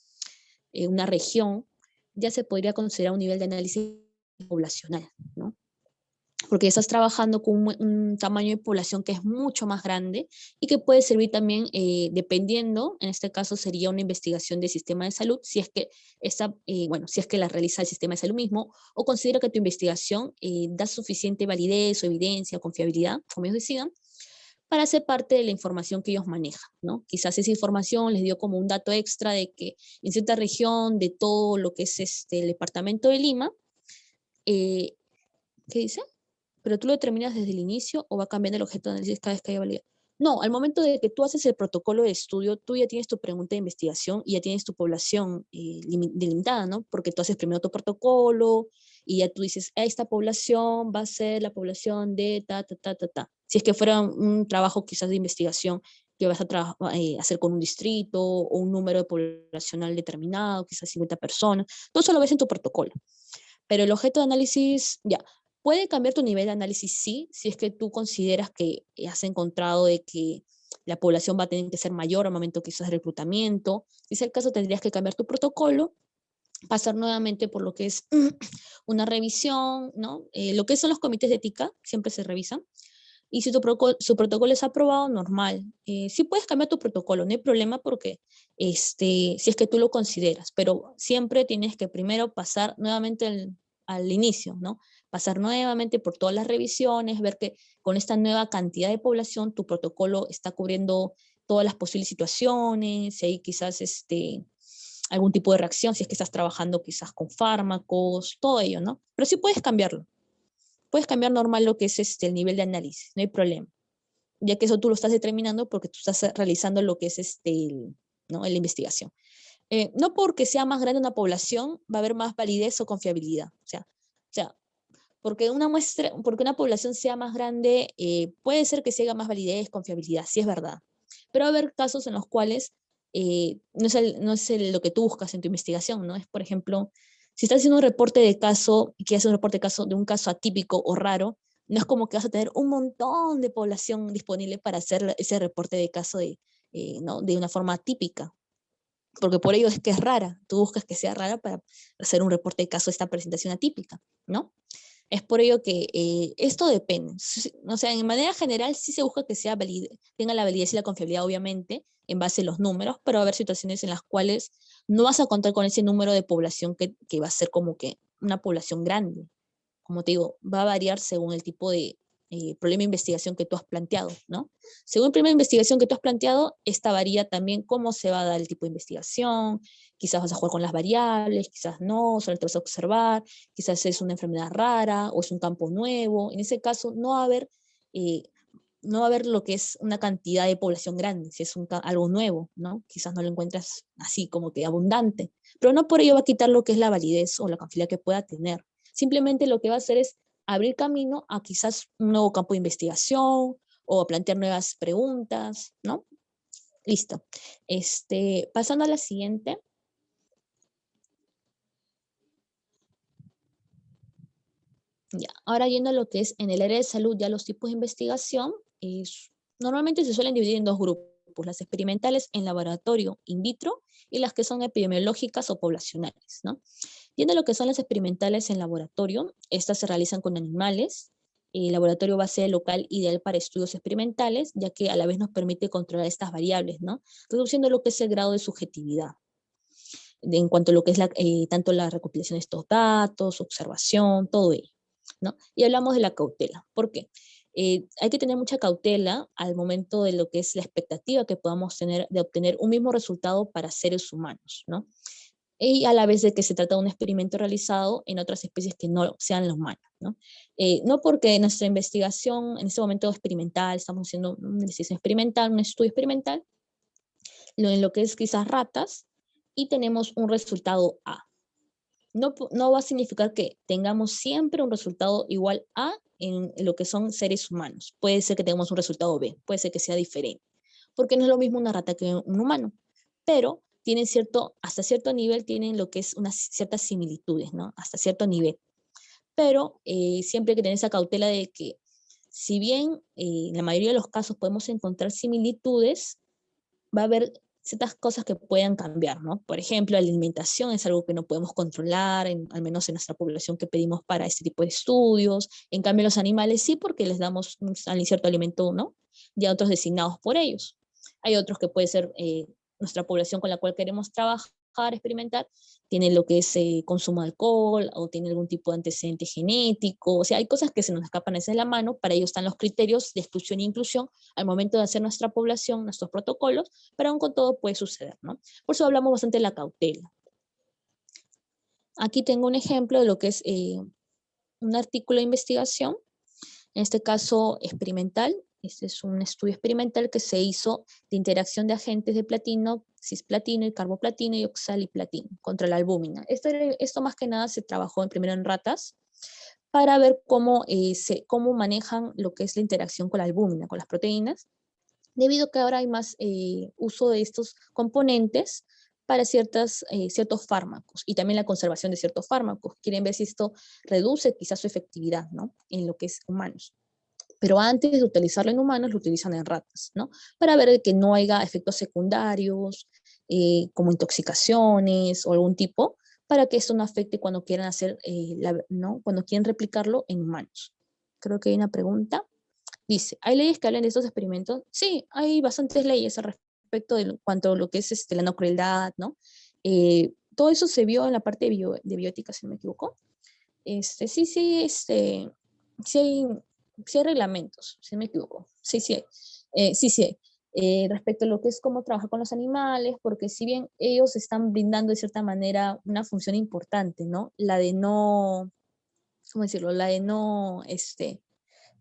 Speaker 2: una región, ya se podría considerar un nivel de análisis poblacional, ¿no? porque estás trabajando con un tamaño de población que es mucho más grande y que puede servir también, dependiendo, en este caso sería una investigación del sistema de salud, si es que bueno, si es que la realiza el sistema de salud mismo, o considera que tu investigación da suficiente validez o evidencia, confiabilidad, como ellos decidan, para ser parte de la información que ellos manejan, ¿no? Quizás esa información les dio como un dato extra de que en cierta región de todo lo que es el departamento de Lima, eh, ¿qué dice? ¿Pero tú lo determinas desde el inicio o va cambiando el objeto de análisis cada vez que haya validez? No, al momento de que tú haces el protocolo de estudio, tú ya tienes tu pregunta de investigación y ya tienes tu población delimitada, ¿no? Porque tú haces primero tu protocolo y ya tú dices, esta población va a ser la población de ta, ta, ta, ta, ta. Si es que fuera un trabajo quizás de investigación que vas a hacer con un distrito o un número de poblacional determinado, quizás 50 personas, todo eso lo ves en tu protocolo. Pero el objeto de análisis, ya, puede cambiar tu nivel de análisis, sí, si es que tú consideras que has encontrado de que la población va a tener que ser mayor al momento quizás de reclutamiento. Si es el caso, tendrías que cambiar tu protocolo, pasar nuevamente por lo que es una revisión, ¿no? Lo que son los comités de ética, siempre se revisan. Y si su protocolo es aprobado, normal. Sí puedes cambiar tu protocolo, no hay problema porque si es que tú lo consideras, pero siempre tienes que primero pasar nuevamente al inicio, ¿no? Pasar nuevamente por todas las revisiones, ver que con esta nueva cantidad de población tu protocolo está cubriendo todas las posibles situaciones, si hay quizás algún tipo de reacción, si es que estás trabajando quizás con fármacos, todo ello, ¿no? Pero sí puedes cambiarlo. Puedes cambiar normal lo que es el nivel de análisis, no hay problema, ya que eso tú lo estás determinando porque tú estás realizando lo que es ¿no? La investigación. No porque sea más grande una población va a haber más validez o confiabilidad. O sea porque una muestra, porque una población sea más grande, puede ser que se haga más validez, confiabilidad, sí es verdad. Pero va a haber casos en los cuales no es lo que tú buscas en tu investigación, ¿no? Es, por ejemplo, si estás haciendo un reporte de caso y quieres hacer un reporte de caso de un caso atípico o raro, no es como que vas a tener un montón de población disponible para hacer ese reporte de caso ¿no? de una forma atípica, porque por ello es que es rara. Tú buscas que sea rara para hacer un reporte de caso de esta presentación atípica, ¿no? Es por ello que esto depende. O sea, en manera general sí se busca que tenga la validez y la confiabilidad, obviamente, en base a los números, pero va a haber situaciones en las cuales no vas a contar con ese número de población que va a ser como que una población grande. Como te digo, va a variar según el tipo de problema de investigación que tú has planteado, ¿no? Según el problema de investigación que tú has planteado, esta varía también cómo se va a dar el tipo de investigación, quizás vas a jugar con las variables, quizás no, solamente vas a observar, quizás es una enfermedad rara o es un campo nuevo. En ese caso, eh, no va a haber lo que es una cantidad de población grande, si es algo nuevo, ¿no? Quizás no lo encuentras así como que abundante, pero no por ello va a quitar lo que es la validez o la confiabilidad que pueda tener. Simplemente lo que va a hacer es abrir camino a quizás un nuevo campo de investigación o a plantear nuevas preguntas, ¿no? Listo. Pasando a la siguiente. Ya, ahora yendo a lo que es en el área de salud, ya los tipos de investigación, normalmente se suelen dividir en dos grupos, las experimentales en laboratorio in vitro y las que son epidemiológicas o poblacionales, ¿no? Yendo a lo que son las experimentales en laboratorio, estas se realizan con animales. El laboratorio va a ser el local ideal para estudios experimentales, ya que a la vez nos permite controlar estas variables, ¿no? Reduciendo lo que es el grado de subjetividad en cuanto a lo que es tanto la recopilación de estos datos, observación, todo ello, ¿no? Y hablamos de la cautela. ¿Por qué? Hay que tener mucha cautela al momento de lo que es la expectativa que podamos tener de obtener un mismo resultado para seres humanos, ¿no? Y a la vez de que se trata de un experimento realizado en otras especies que no sean los humanos, ¿no? No porque nuestra investigación en este momento experimental, estamos haciendo una investigación experimental, un estudio experimental, en lo que es quizás ratas, y tenemos un resultado A. No va a significar que tengamos siempre un resultado igual A en lo que son seres humanos. Puede ser que tengamos un resultado B, puede ser que sea diferente, porque no es lo mismo una rata que un humano, pero tienen hasta cierto nivel tienen lo que es unas ciertas similitudes, ¿no? Hasta cierto nivel. Pero siempre hay que tener esa cautela de que si bien en la mayoría de los casos podemos encontrar similitudes, va a haber ciertas cosas que puedan cambiar, ¿no? Por ejemplo, la alimentación es algo que no podemos controlar, al menos en nuestra población que pedimos para este tipo de estudios. En cambio, los animales sí, porque les damos un cierto alimento, ¿no? Ya otros designados por ellos. Hay otros que puede ser nuestra población con la cual queremos trabajar, experimentar, tiene lo que es consumo de alcohol o tiene algún tipo de antecedente genético. O sea, hay cosas que se nos escapan de la mano. Para ello están los criterios de exclusión e inclusión al momento de hacer nuestra población, nuestros protocolos, pero aún con todo puede suceder, ¿no? Por eso hablamos bastante de la cautela. Aquí tengo un ejemplo de lo que es un artículo de investigación, en este caso experimental. Este es un estudio experimental que se hizo de interacción de agentes de platino, cisplatino y carboplatino y oxaliplatino contra la albúmina. Esto más que nada se trabajó primero en ratas para ver cómo manejan lo que es la interacción con la albúmina, con las proteínas, debido a que ahora hay más uso de estos componentes para ciertos fármacos y también la conservación de ciertos fármacos. Quieren ver si esto reduce quizás su efectividad, ¿no? En lo que es humanos. Pero antes de utilizarlo en humanos, lo utilizan en ratas, ¿no? Para ver que no haya efectos secundarios, como intoxicaciones o algún tipo, para que esto no afecte cuando quieran hacer, ¿no? Cuando quieren replicarlo en humanos. Creo que hay una pregunta. Dice, ¿hay leyes que hablan de estos experimentos? Sí, hay bastantes leyes al respecto de cuanto a lo que es la no crueldad, ¿no? Todo eso se vio en la parte de bioética, si no me equivoco. Sí hay, sí hay reglamentos, si no me equivoco. Sí, sí hay. Sí hay. Respecto a lo que es cómo trabajar con los animales, porque si bien ellos están brindando de cierta manera una función importante, ¿no? La de no, ¿cómo decirlo? La de no,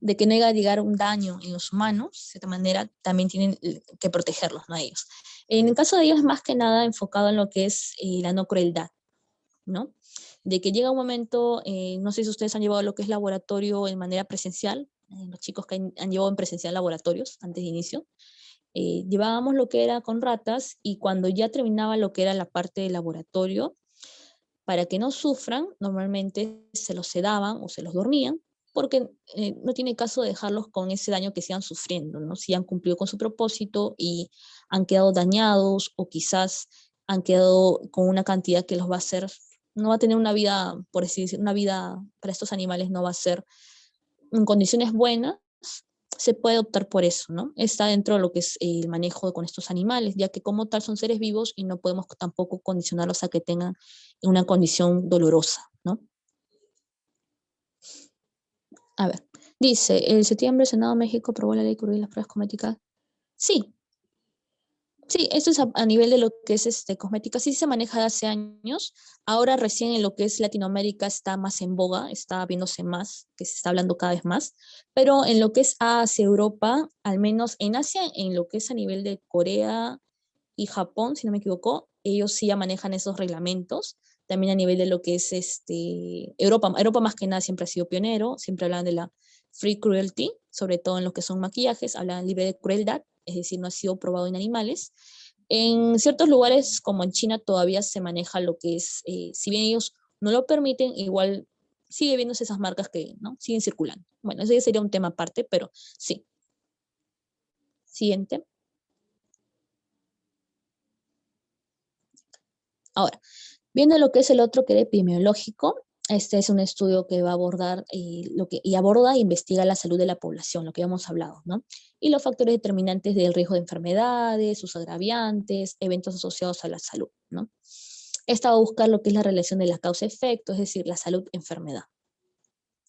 Speaker 2: de que no haya a llegar un daño en los humanos, de cierta manera también tienen que protegerlos, ¿no? A ellos. En el caso de ellos es más que nada enfocado en lo que es la no crueldad, ¿no? De que llega un momento, no sé si ustedes han llevado lo que es laboratorio en manera presencial, los chicos que han llevado en presencial laboratorios antes de inicio, llevábamos lo que era con ratas y cuando ya terminaba lo que era la parte de laboratorio, para que no sufran, normalmente se los sedaban o se los dormían, porque no tiene caso dejarlos con ese daño que sigan sufriendo, ¿no? Si han cumplido con su propósito y han quedado dañados o quizás han quedado con una cantidad que los va a hacer, no va a tener una vida, por así decir, una vida para estos animales no va a ser en condiciones buenas, se puede optar por eso, ¿no? Está dentro de lo que es el manejo con estos animales, ya que como tal son seres vivos y no podemos tampoco condicionarlos a que tengan una condición dolorosa, ¿no? A ver, dice, en septiembre el Senado de México aprobó la ley que prohíbe las pruebas cosméticas. Sí, sí, esto es a nivel de lo que es cosmética, sí se maneja de hace años. Ahora recién en lo que es Latinoamérica está más en boga, está viéndose más, que se está hablando cada vez más. Pero en lo que es Asia, Europa, al menos en Asia, en lo que es a nivel de Corea y Japón, si no me equivoco, ellos sí ya manejan esos reglamentos. También a nivel de lo que es Europa, Europa más que nada siempre ha sido pionero, siempre hablan de la free cruelty, sobre todo en lo que son maquillajes, hablan libre de crueldad, es decir, no ha sido probado en animales. En ciertos lugares, como en China, todavía se maneja lo que es, si bien ellos no lo permiten, igual sigue viéndose esas marcas que ¿no? siguen circulando. Bueno, ese sería un tema aparte, pero sí. Siguiente. Ahora, viendo lo que es el otro que era epidemiológico, este es un estudio que va a abordar y aborda e investiga la salud de la población, lo que hemos hablado, ¿no? Y los factores determinantes del riesgo de enfermedades, sus agraviantes, eventos asociados a la salud, ¿no? Esta va a buscar lo que es la relación de la causa-efecto, es decir, la salud-enfermedad.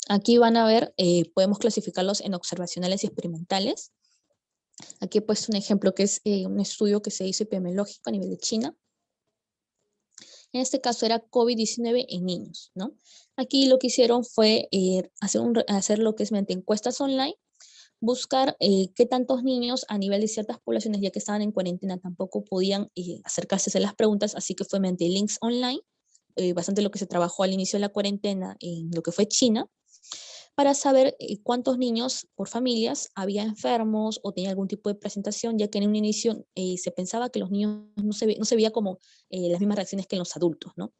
Speaker 2: Aquí van a ver, podemos clasificarlos en observacionales y experimentales. Aquí he puesto un ejemplo que es un estudio que se hizo epidemiológico a nivel de China. En este caso era COVID-19 en niños, ¿no? Aquí lo que hicieron fue hacer lo que es mediante encuestas online, buscar qué tantos niños a nivel de ciertas poblaciones, ya que estaban en cuarentena, tampoco podían acercarse a hacer las preguntas, así que fue mediante links online, bastante lo que se trabajó al inicio de la cuarentena en lo que fue China, para saber cuántos niños por familias había enfermos o tenía algún tipo de presentación, ya que en un inicio se pensaba que los niños no se veía como las mismas reacciones que en los adultos, ¿no?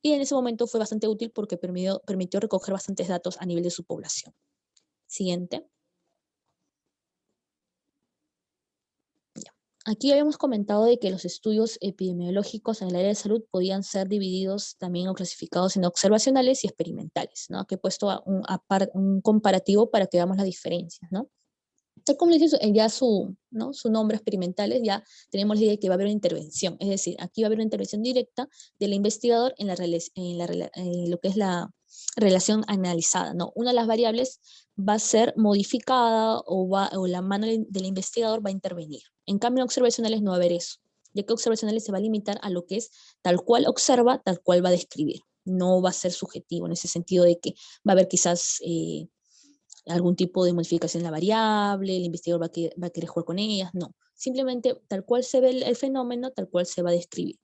Speaker 2: Y en ese momento fue bastante útil porque permitió recoger bastantes datos a nivel de su población. Siguiente. Ya. Aquí habíamos comentado de que los estudios epidemiológicos en el área de salud podían ser divididos también o clasificados en observacionales y experimentales, ¿no? Aquí he puesto un comparativo para que veamos las diferencias, ¿no? Tal como dice ya ¿no? Su nombre, experimentales, ya tenemos la idea de que va a haber una intervención, es decir, aquí va a haber una intervención directa del investigador en, en lo que es la relación analizada, ¿no? Una de las variables va a ser modificada o la mano del investigador va a intervenir. En cambio, en observacionales no va a haber eso, ya que observacionales se va a limitar a lo que es tal cual observa, tal cual va a describir. No va a ser subjetivo en ese sentido de que va a haber quizás algún tipo de modificación en la variable, el investigador va a querer jugar con ellas, no. Simplemente tal cual se ve el fenómeno, tal cual se va a describir,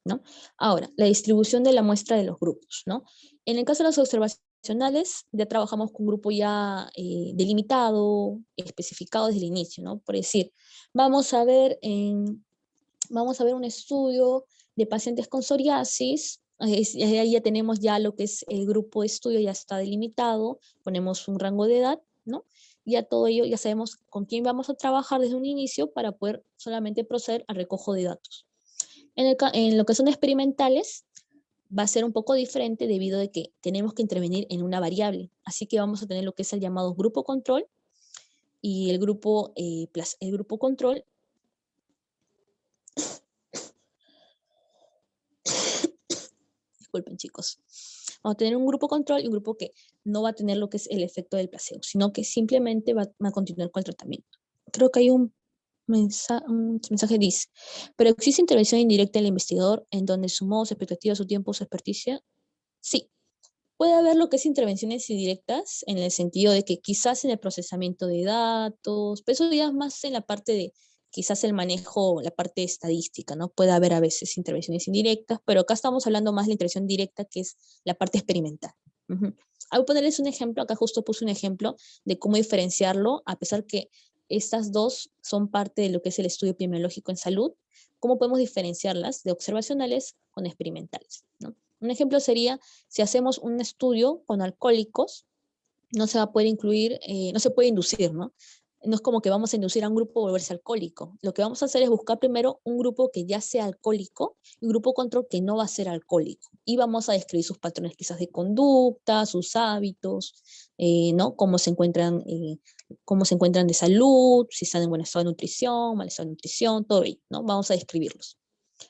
Speaker 2: ¿no? Ahora, la distribución de la muestra de los grupos, ¿no? En el caso de las observacionales, ya trabajamos con un grupo ya delimitado, especificado desde el inicio, ¿no? Por decir, vamos a ver un estudio de pacientes con psoriasis. Ahí ya tenemos ya lo que es el grupo de estudio, ya está delimitado, ponemos un rango de edad, ¿no? Ya todo ello, ya sabemos con quién vamos a trabajar desde un inicio para poder solamente proceder al recojo de datos. En lo que son experimentales, va a ser un poco diferente debido a que tenemos que intervenir en una variable. Así que vamos a tener lo que es el llamado grupo control y el grupo control disculpen chicos, vamos a tener un grupo control y un grupo que no va a tener lo que es el efecto del placebo, sino que simplemente va a continuar con el tratamiento. Creo que hay un mensaje dice, pero existe intervención indirecta del investigador en donde su modo, su expectativa, su tiempo, su experticia. Sí, puede haber lo que es intervenciones indirectas en el sentido de que quizás en el procesamiento de datos, pero eso ya es más en la parte de quizás el manejo, la parte estadística, ¿no? Puede haber a veces intervenciones indirectas, pero acá estamos hablando más de la intervención directa, que es la parte experimental. Voy a ponerles un ejemplo, acá justo puse un ejemplo de cómo diferenciarlo, a pesar que estas dos son parte de lo que es el estudio epidemiológico en salud, cómo podemos diferenciarlas de observacionales con experimentales, ¿no? Un ejemplo sería, si hacemos un estudio con alcohólicos, no se va a poder incluir, no se puede inducir, ¿no? No es como que vamos a inducir a un grupo a volverse alcohólico. Lo que vamos a hacer es buscar primero un grupo que ya sea alcohólico y un grupo control que no va a ser alcohólico. Y vamos a describir sus patrones quizás de conducta, sus hábitos, ¿no? Cómo se encuentran de salud, si están en buen estado de nutrición, mal estado de nutrición, todo ello, ¿no? Vamos a describirlos.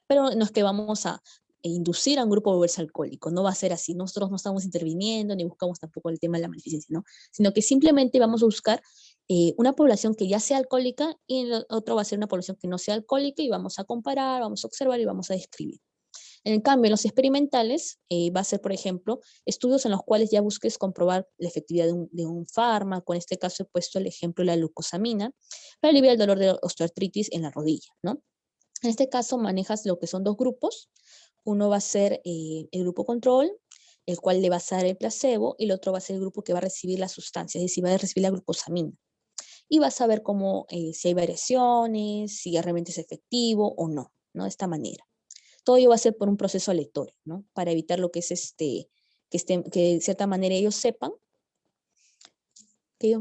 Speaker 2: Pero no es que vamos a inducir a un grupo a volverse alcohólico, no va a ser así, nosotros no estamos interviniendo ni buscamos tampoco el tema de la maleficencia, ¿no? Sino que simplemente vamos a buscar una población que ya sea alcohólica y el otro va a ser una población que no sea alcohólica y vamos a comparar, vamos a observar y vamos a describir. En cambio, en los experimentales va a ser, por ejemplo, estudios en los cuales ya busques comprobar la efectividad de un fármaco. En este caso he puesto el ejemplo de la glucosamina para aliviar el dolor de osteoartritis en la rodilla, ¿no? En este caso manejas lo que son dos grupos. Uno va a ser el grupo control, el cual le va a dar el placebo, y el otro va a ser el grupo que va a recibir la sustancia, es decir, va a recibir la glucosamina. Y vas a ver cómo, si hay variaciones, si realmente es efectivo o no, ¿no? De esta manera. Todo ello va a ser por un proceso aleatorio, ¿no? Para evitar lo que es que de cierta manera ellos sepan, creo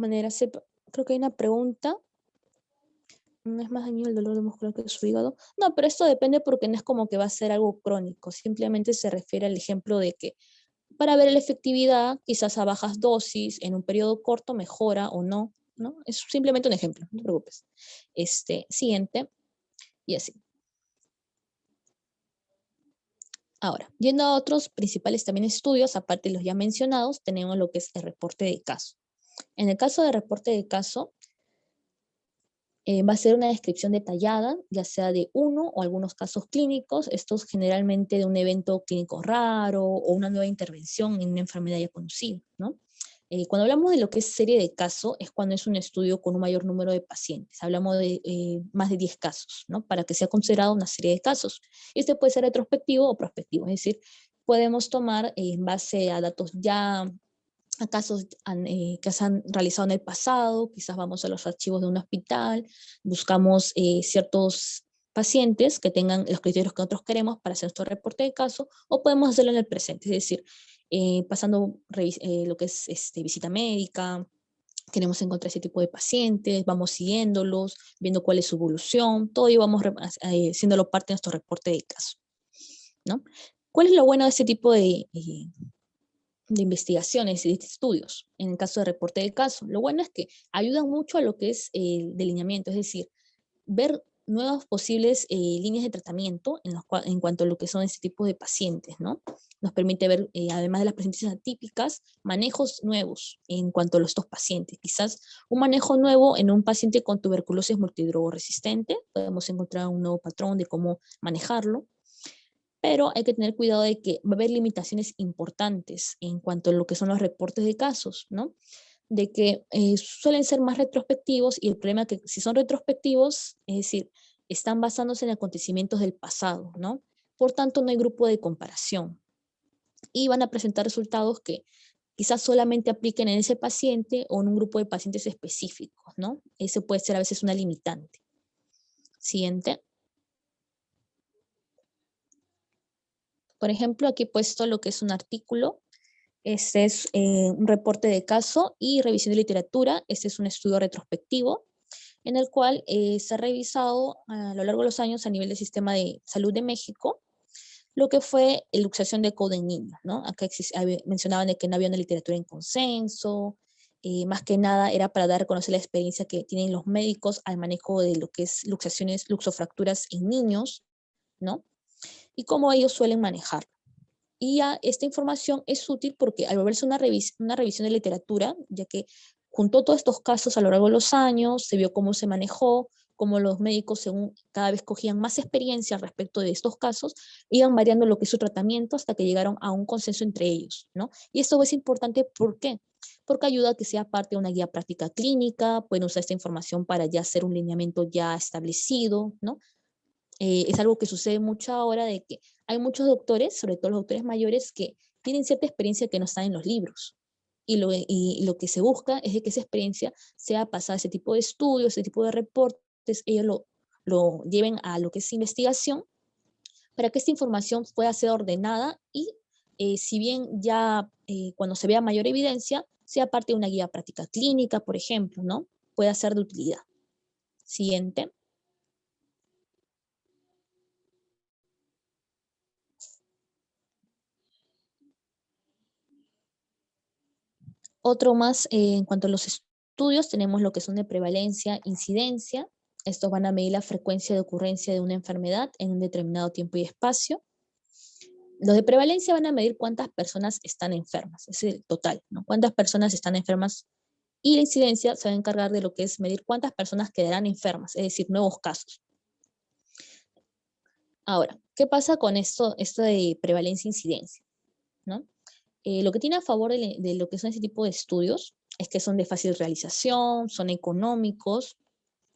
Speaker 2: que hay una pregunta. No es más dañino el dolor de muscular que su hígado. No, pero esto depende porque no es como que va a ser algo crónico. Simplemente se refiere al ejemplo de que para ver la efectividad, quizás a bajas dosis, en un periodo corto mejora o no, ¿no? Es simplemente un ejemplo, no te preocupes. Siguiente, y así. Ahora, yendo a otros principales también estudios, aparte de los ya mencionados, tenemos lo que es el reporte de caso. En el caso de reporte de caso, va a ser una descripción detallada, ya sea de uno o algunos casos clínicos, estos generalmente de un evento clínico raro o una nueva intervención en una enfermedad ya conocida, ¿no? Cuando hablamos de lo que es serie de casos, es cuando es un estudio con un mayor número de pacientes. Hablamos de más de 10 casos, ¿no? Para que sea considerado una serie de casos. Este puede ser retrospectivo o prospectivo, es decir, podemos tomar en base a datos ya a casos que se han realizado en el pasado, quizás vamos a los archivos de un hospital, buscamos ciertos pacientes que tengan los criterios que nosotros queremos para hacer nuestro reporte de caso, o podemos hacerlo en el presente, es decir, pasando lo que es visita médica, Queremos encontrar ese tipo de pacientes, vamos siguiéndolos, viendo cuál es su evolución, todo y vamos haciéndolo parte de nuestro reporte de caso, ¿no? ¿Cuál es lo bueno de este tipo de investigaciones y de estudios? En el caso de reporte de caso, lo bueno es que ayudan mucho a lo que es el delineamiento, es decir, ver nuevas posibles líneas de tratamiento en cuanto a lo que son este tipo de pacientes, ¿no? Nos permite ver, además de las presencias atípicas, manejos nuevos en cuanto a estos pacientes. Quizás un manejo nuevo en un paciente con tuberculosis multidrogoresistente, podemos encontrar un nuevo patrón de cómo manejarlo, pero hay que tener cuidado de que va a haber limitaciones importantes en cuanto a lo que son los reportes de casos, ¿no? De que suelen ser más retrospectivos, y el problema es que si son retrospectivos, es decir, están basándose en acontecimientos del pasado, ¿no? Por tanto, no hay grupo de comparación y van a presentar resultados que quizás solamente apliquen en ese paciente o en un grupo de pacientes específicos, ¿no? Ese puede ser a veces una limitante. Siguiente. Por ejemplo, aquí he puesto lo que es un artículo. Este es un reporte de caso y revisión de literatura. Este es un estudio retrospectivo en el cual se ha revisado a lo largo de los años a nivel del sistema de salud de México lo que fue la luxación de codo en niños, ¿no? Acá mencionaban de que no había una literatura en consenso, más que nada era para dar a conocer la experiencia que tienen los médicos al manejo de lo que es luxaciones, luxofracturas en niños, ¿no? Y cómo ellos suelen manejar. Y ya esta información es útil porque al volverse una revisión de literatura, ya que juntó todos estos casos a lo largo de los años, se vio cómo se manejó, cómo los médicos según cada vez cogían más experiencia respecto de estos casos, iban variando lo que es su tratamiento hasta que llegaron a un consenso entre ellos, ¿no? Y esto es importante, ¿por qué? Porque ayuda a que sea parte de una guía práctica clínica, pueden usar esta información para ya hacer un lineamiento ya establecido, ¿no? Es algo que sucede mucho ahora de que hay muchos doctores, sobre todo los doctores mayores, que tienen cierta experiencia que no está en los libros. Y lo que se busca es de que esa experiencia sea pasada a ese tipo de estudios, ese tipo de reportes, ellos lo lleven a lo que es investigación, para que esta información pueda ser ordenada y si bien ya cuando se vea mayor evidencia, sea parte de una guía práctica clínica, por ejemplo, ¿no? Pueda ser de utilidad. Siguiente. Otro más, en cuanto a los estudios, tenemos lo que son de prevalencia, incidencia. Estos van a medir la frecuencia de ocurrencia de una enfermedad en un determinado tiempo y espacio. Los de prevalencia van a medir cuántas personas están enfermas, es el total, ¿no? Cuántas personas están enfermas. Y la incidencia se va a encargar de lo que es medir cuántas personas quedarán enfermas, es decir, nuevos casos. Ahora, ¿qué pasa con esto de prevalencia e incidencia? ¿No? Lo que tiene a favor de lo que son ese tipo de estudios es que son de fácil realización, son económicos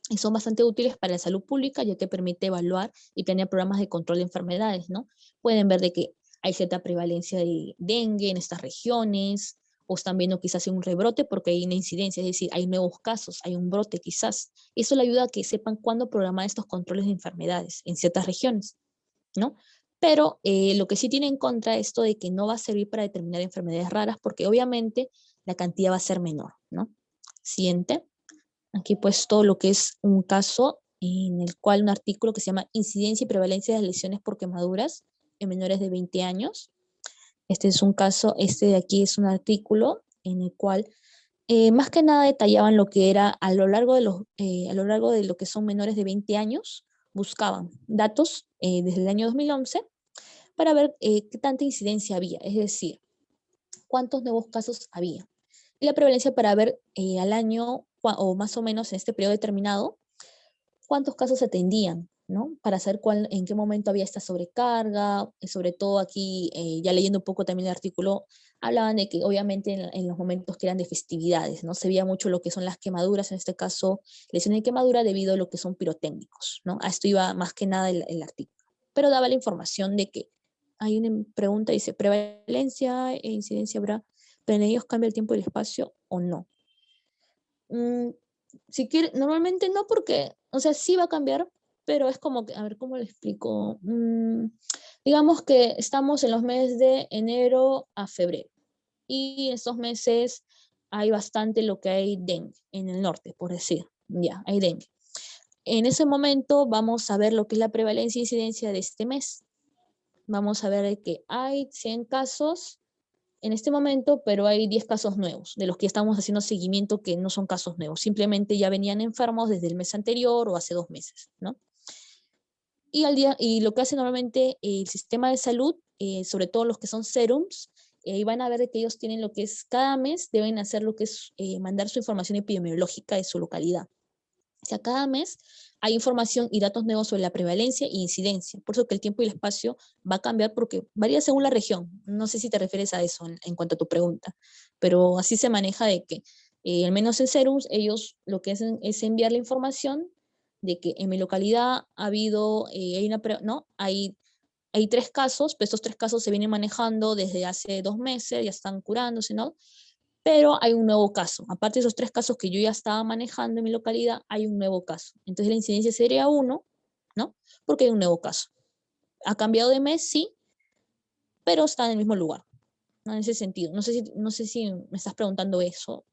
Speaker 2: y son bastante útiles para la salud pública, ya que permite evaluar y planear programas de control de enfermedades, ¿no? Pueden ver de que hay cierta prevalencia de dengue en estas regiones, o están viendo quizás un rebrote porque hay una incidencia, es decir, hay nuevos casos, hay un brote quizás. Eso le ayuda a que sepan cuándo programar estos controles de enfermedades en ciertas regiones, ¿no? Pero lo que sí tiene en contra esto de que no va a servir para determinar enfermedades raras porque obviamente la cantidad va a ser menor, ¿no? Siguiente. Aquí he puesto lo que es un caso en el cual un artículo que se llama Incidencia y prevalencia de lesiones por quemaduras en menores de 20 años. Este es un caso, este de aquí es un artículo en el cual más que nada detallaban lo que era a lo largo de lo que son menores de 20 años, buscaban datos desde el año 2011 para ver qué tanta incidencia había, es decir, cuántos nuevos casos había. Y la prevalencia para ver al año o más o menos en este periodo determinado cuántos casos se atendían, ¿no? Para saber en qué momento había esta sobrecarga, y sobre todo aquí, ya leyendo un poco también el artículo, hablaban de que obviamente en los momentos que eran de festividades, ¿no? Se veía mucho lo que son las quemaduras, en este caso, lesiones de quemadura debido a lo que son pirotécnicos, ¿no? A esto iba más que nada el artículo. Pero daba la información de que hay una pregunta, dice, ¿prevalencia e incidencia habrá, pero en ellos cambia el tiempo y el espacio o no? Si quiere, normalmente no porque, o sea, sí va a cambiar, pero es como que, a ver, ¿cómo le explico? Digamos que estamos en los meses de enero a febrero y en estos meses hay bastante lo que hay dengue en el norte, por decir, ya, hay dengue. En ese momento vamos a ver lo que es la prevalencia e incidencia de este mes. Vamos a ver que hay 100 casos en este momento, pero hay 10 casos nuevos, de los que estamos haciendo seguimiento que no son casos nuevos, simplemente ya venían enfermos desde el mes anterior o hace 2 meses, ¿no? Y lo que hace normalmente el sistema de salud, sobre todo los que son serums, van a ver que ellos tienen lo que es, cada mes deben hacer lo que es mandar su información epidemiológica de su localidad. O sea, cada mes hay información y datos nuevos sobre la prevalencia e incidencia. Por eso que el tiempo y el espacio va a cambiar porque varía según la región. No sé si te refieres a eso en cuanto a tu pregunta, pero así se maneja de que, al menos en Serums, ellos lo que hacen es enviar la información de que en mi localidad ha habido, hay 3 casos, pero estos 3 casos se vienen manejando desde hace 2 meses, ya están curándose, ¿no? Pero hay un nuevo caso. Aparte de esos 3 casos que yo ya estaba manejando en mi localidad, hay un nuevo caso. Entonces la incidencia sería 1, ¿no? Porque hay un nuevo caso. Ha cambiado de mes, sí, pero está en el mismo lugar, ¿no? En ese sentido. No sé si me estás preguntando eso.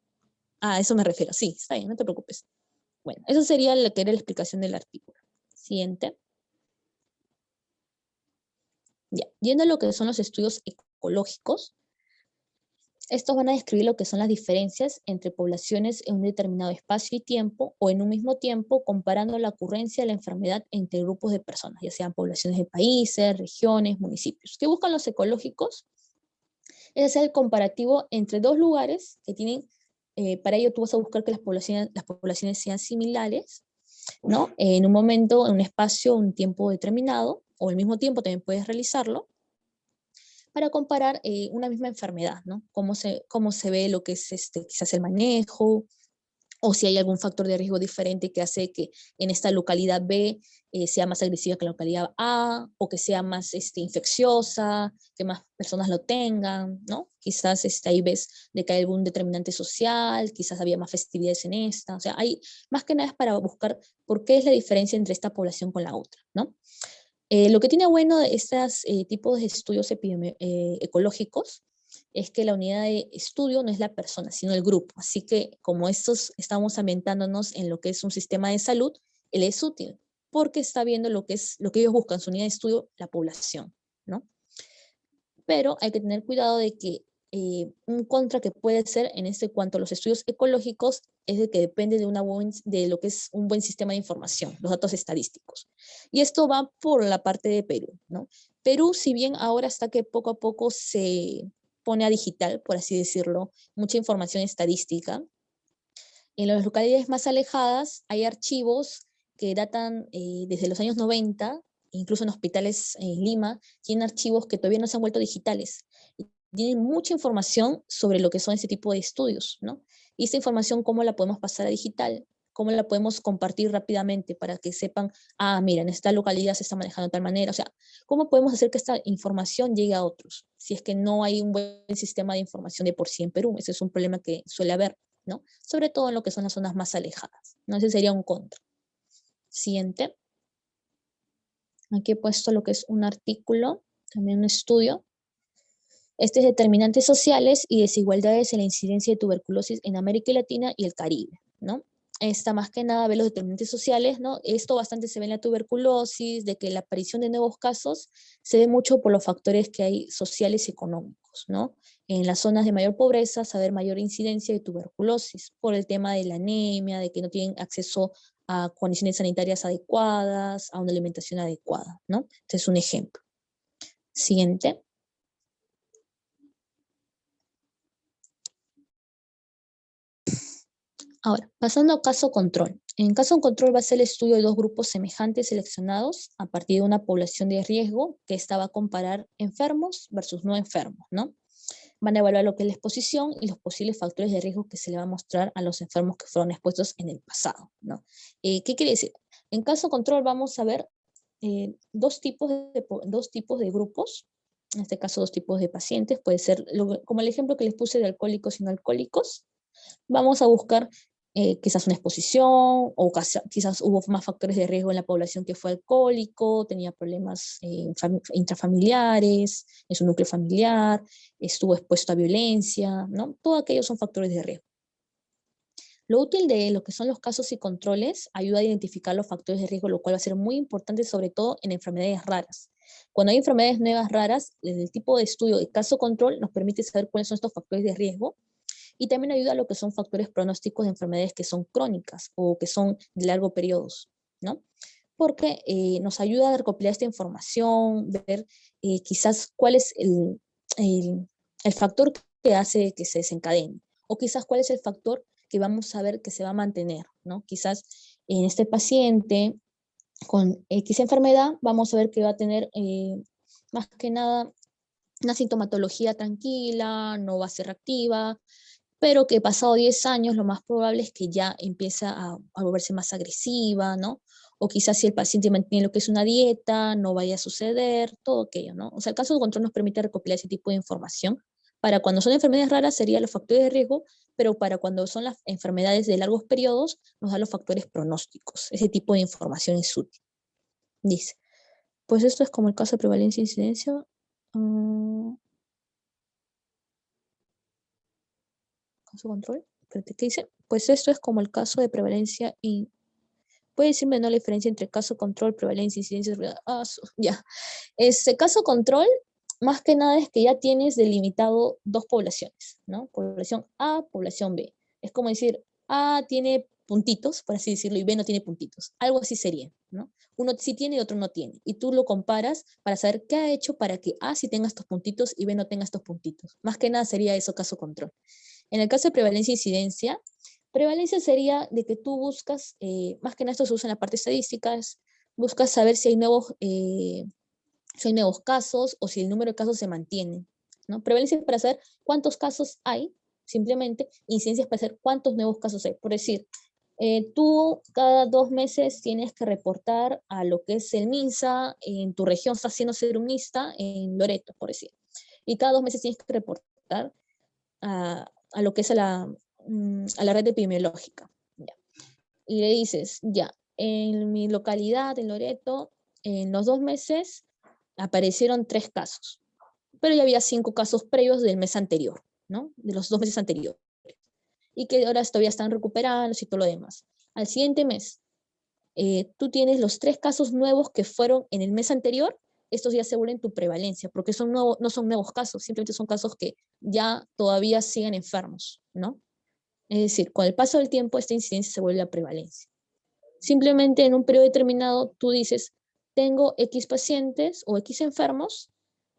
Speaker 2: A eso me refiero. Sí, está bien, no te preocupes. Bueno, eso sería lo que era la explicación del artículo. Siguiente. Ya, yendo a lo que son los estudios ecológicos, estos van a describir lo que son las diferencias entre poblaciones en un determinado espacio y tiempo o en un mismo tiempo, comparando la ocurrencia de la enfermedad entre grupos de personas, ya sean poblaciones de países, regiones, municipios. ¿Qué buscan los ecológicos? Es hacer el comparativo entre 2 lugares que tienen, para ello tú vas a buscar que las poblaciones sean similares, ¿no? En un momento, en un espacio, un tiempo determinado, o al mismo tiempo también puedes realizarlo, para comparar una misma enfermedad, ¿no? Cómo se ve lo que es quizás el manejo, o si hay algún factor de riesgo diferente que hace que en esta localidad B sea más agresiva que la localidad A, o que sea más infecciosa, que más personas lo tengan, ¿no? Quizás ahí ves de que hay algún determinante social, quizás había más festividades en esta, o sea, hay, más que nada es para buscar por qué es la diferencia entre esta población con la otra, ¿no? Lo que tiene bueno de estos tipos de estudios ecológicos es que la unidad de estudio no es la persona, sino el grupo. Así que como estos estamos ambientándonos en lo que es un sistema de salud, él es útil porque está viendo lo que es lo que ellos buscan, su unidad de estudio, la población, ¿no? Pero hay que tener cuidado de que un contra que puede ser en este cuanto a los estudios ecológicos es de que depende de lo que es un buen sistema de información, los datos estadísticos. Y esto va por la parte de Perú, ¿no? Perú, si bien ahora está que poco a poco se pone a digital, por así decirlo, mucha información estadística, en las localidades más alejadas hay archivos que datan desde los años 90, incluso en hospitales en Lima, tienen archivos que todavía no se han vuelto digitales. Y tienen mucha información sobre lo que son este tipo de estudios, ¿no? Y esta información, ¿cómo la podemos pasar a digital? ¿Cómo la podemos compartir rápidamente para que sepan, mira, en esta localidad se está manejando de tal manera? O sea, ¿cómo podemos hacer que esta información llegue a otros? Si es que no hay un buen sistema de información de por sí en Perú, ese es un problema que suele haber, ¿no? Sobre todo en lo que son las zonas más alejadas, ¿no? Ese sería un contra. Siguiente. Aquí he puesto lo que es un artículo, también un estudio. Este es determinantes sociales y desigualdades en la incidencia de tuberculosis en América Latina y el Caribe, ¿no? Esta más que nada ve los determinantes sociales, ¿no? Esto bastante se ve en la tuberculosis, de que la aparición de nuevos casos se ve mucho por los factores que hay sociales y económicos, ¿no? En las zonas de mayor pobreza, saber mayor incidencia de tuberculosis, por el tema de la anemia, de que no tienen acceso a condiciones sanitarias adecuadas, a una alimentación adecuada, ¿no? Este es un ejemplo. Siguiente. Ahora, pasando a caso control. En caso control va a ser el estudio de 2 grupos semejantes seleccionados a partir de una población de riesgo que esta va a comparar enfermos versus no enfermos, ¿no? Van a evaluar lo que es la exposición y los posibles factores de riesgo que se le va a mostrar a los enfermos que fueron expuestos en el pasado, ¿no? ¿Qué quiere decir? En caso control vamos a ver 2 tipos de grupos, en este caso 2 tipos de pacientes, puede ser como el ejemplo que les puse de alcohólicos y no alcohólicos. Vamos a buscar quizás una exposición, o quizás hubo más factores de riesgo en la población que fue alcohólico, tenía problemas intrafamiliares, en su núcleo familiar, estuvo expuesto a violencia, ¿no? Todos aquellos son factores de riesgo. Lo útil de lo que son los casos y controles ayuda a identificar los factores de riesgo, lo cual va a ser muy importante, sobre todo en enfermedades raras. Cuando hay enfermedades nuevas raras, el tipo de estudio de caso-control nos permite saber cuáles son estos factores de riesgo, y también ayuda a lo que son factores pronósticos de enfermedades que son crónicas o que son de largo periodos, ¿no? Porque nos ayuda a recopilar esta información, ver quizás cuál es el factor que hace que se desencadene, o quizás cuál es el factor que vamos a ver que se va a mantener, ¿no? Quizás en este paciente con X enfermedad vamos a ver que va a tener más que nada una sintomatología tranquila, no va a ser reactiva, pero que pasado 10 años lo más probable es que ya empiece a volverse más agresiva, ¿no? O quizás si el paciente mantiene lo que es una dieta, no vaya a suceder, todo aquello, ¿no? O sea, el caso de control nos permite recopilar ese tipo de información. Para cuando son enfermedades raras serían los factores de riesgo, pero para cuando son las enfermedades de largos periodos nos da los factores pronósticos. Ese tipo de información es útil. Dice, pues esto es como el caso de prevalencia e incidencia. Caso control. Espérate, ¿qué dice? Pues esto es como el caso de prevalencia y... ¿Puede decirme no la diferencia entre caso control, prevalencia, incidencia? Ya. Este caso control, más que nada es que ya tienes delimitado dos poblaciones, ¿no? Población A, población B. Es como decir, A tiene puntitos, por así decirlo, y B no tiene puntitos. Algo así sería, ¿no? Uno sí tiene y otro no tiene. Y tú lo comparas para saber qué ha hecho para que A sí tenga estos puntitos y B no tenga estos puntitos. Más que nada sería eso caso control. En el caso de prevalencia e incidencia, prevalencia sería de que tú buscas, más que nada esto se usa en la parte estadística, buscas saber si hay nuevos casos o si el número de casos se mantiene, ¿no? Prevalencia es para saber cuántos casos hay, simplemente, incidencia es para saber cuántos nuevos casos hay. Por decir, tú cada 2 meses tienes que reportar a lo que es el MINSA, en tu región está haciendo ser un lista en Loreto, por decir. Y cada 2 meses tienes que reportar a lo que es a la red epidemiológica. ¿Ya? Y le dices, ya, en mi localidad, en Loreto, en los 2 meses aparecieron 3 casos, pero ya había 5 casos previos del mes anterior, ¿no? De los 2 meses anteriores. Y que ahora todavía están recuperando y todo lo demás. Al siguiente mes, tú tienes los 3 casos nuevos que fueron en el mes anterior, estos ya se vuelven tu prevalencia, porque no son nuevos casos, simplemente son casos que ya todavía siguen enfermos, ¿no? Es decir, con el paso del tiempo esta incidencia se vuelve la prevalencia. Simplemente en un periodo determinado tú dices, tengo X pacientes o X enfermos,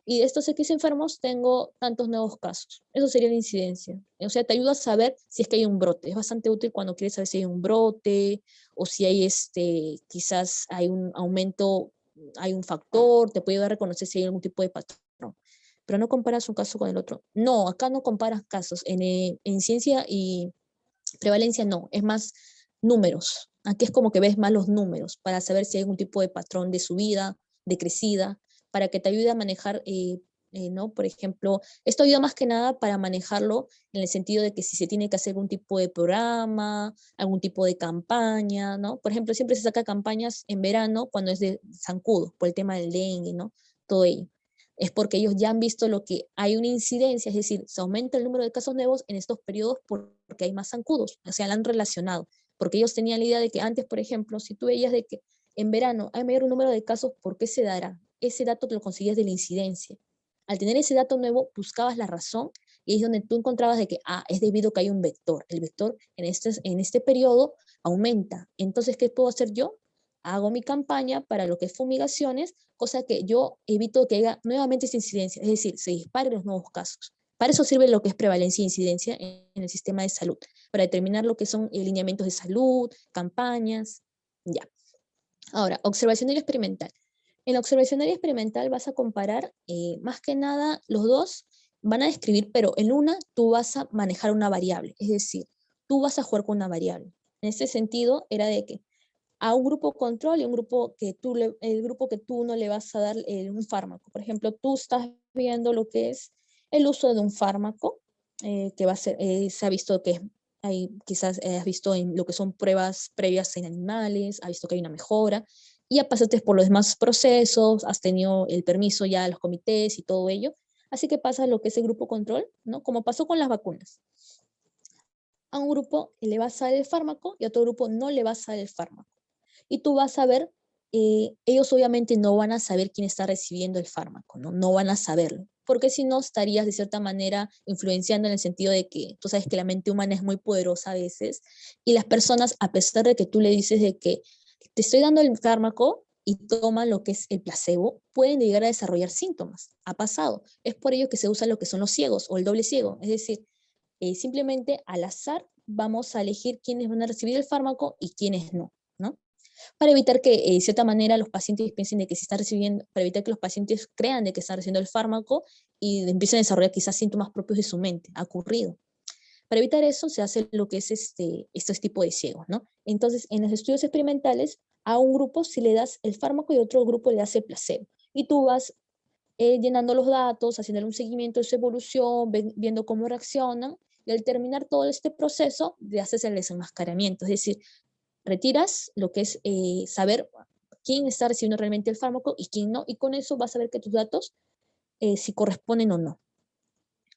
Speaker 2: y de estos X enfermos tengo tantos nuevos casos. Eso sería la incidencia. O sea, te ayuda a saber si es que hay un brote. Es bastante útil cuando quieres saber si hay un brote o si hay quizás hay un aumento, hay un factor, te puede ayudar a reconocer si hay algún tipo de patrón. Pero no comparas un caso con el otro. No, acá no comparas casos. En ciencia y prevalencia no, es más números. Aquí es como que ves más los números para saber si hay algún tipo de patrón de subida, de crecida, para que te ayude a manejar, ¿no? Por ejemplo, esto ayuda más que nada para manejarlo en el sentido de que si se tiene que hacer algún tipo de programa, algún tipo de campaña, ¿no? Por ejemplo, siempre se saca campañas en verano cuando es de zancudo, por el tema del dengue, ¿no? Todo ello. Es porque ellos ya han visto lo que hay una incidencia, es decir, se aumenta el número de casos nuevos en estos periodos porque hay más zancudos, o sea, la han relacionado, porque ellos tenían la idea de que antes, por ejemplo, si tú veías de que en verano hay mayor número de casos, ¿por qué se dará? Ese dato te lo conseguías de la incidencia. Al tener ese dato nuevo, buscabas la razón y es donde tú encontrabas de que, es debido a que hay un vector. El vector en este periodo aumenta. Entonces, ¿qué puedo hacer yo? Hago mi campaña para lo que es fumigaciones, cosa que yo evito que haya nuevamente esta incidencia, es decir, se disparen los nuevos casos. Para eso sirve lo que es prevalencia e incidencia en el sistema de salud, para determinar lo que son lineamientos de salud, campañas, ya. Ahora, observacional experimental. En la observacional experimental vas a comparar, más que nada, los dos van a describir, pero en una tú vas a manejar una variable, es decir, tú vas a jugar con una variable. En ese sentido, era de que a un grupo control y un grupo que el grupo que tú no le vas a dar un fármaco. Por ejemplo, tú estás viendo lo que es el uso de un fármaco, que va a ser, se ha visto que quizás has visto en lo que son pruebas previas en animales, has visto que hay una mejora, y ya pasaste por los demás procesos, has tenido el permiso ya de los comités y todo ello, así que pasa lo que es el grupo control, ¿no? Como pasó con las vacunas. A un grupo le vas a dar el fármaco y a otro grupo no le vas a dar el fármaco. Y tú vas a ver, ellos obviamente no van a saber quién está recibiendo el fármaco, ¿no? No van a saberlo, porque si no estarías de cierta manera influenciando en el sentido de que tú sabes que la mente humana es muy poderosa a veces y las personas, a pesar de que tú le dices de que te estoy dando el fármaco y toman lo que es el placebo, pueden llegar a desarrollar síntomas. Ha pasado. Es por ello que se usa lo que son los ciegos o el doble ciego, es decir, simplemente al azar vamos a elegir quiénes van a recibir el fármaco y quiénes no, ¿no? Para evitar que de cierta manera los pacientes piensen de que se está recibiendo, para evitar que los pacientes crean de que están recibiendo el fármaco y empiecen a desarrollar quizás síntomas propios de su mente, ha ocurrido. Para evitar eso se hace lo que es este tipo de ciegos, ¿no? Entonces, en los estudios experimentales, a un grupo si le das el fármaco y a otro grupo le das el placebo. Y tú vas llenando los datos, haciéndole un seguimiento de su evolución, viendo cómo reaccionan, y al terminar todo este proceso, le haces el desenmascaramiento, es decir, retiras lo que es saber quién está recibiendo realmente el fármaco y quién no, y con eso vas a ver que tus datos si corresponden o no.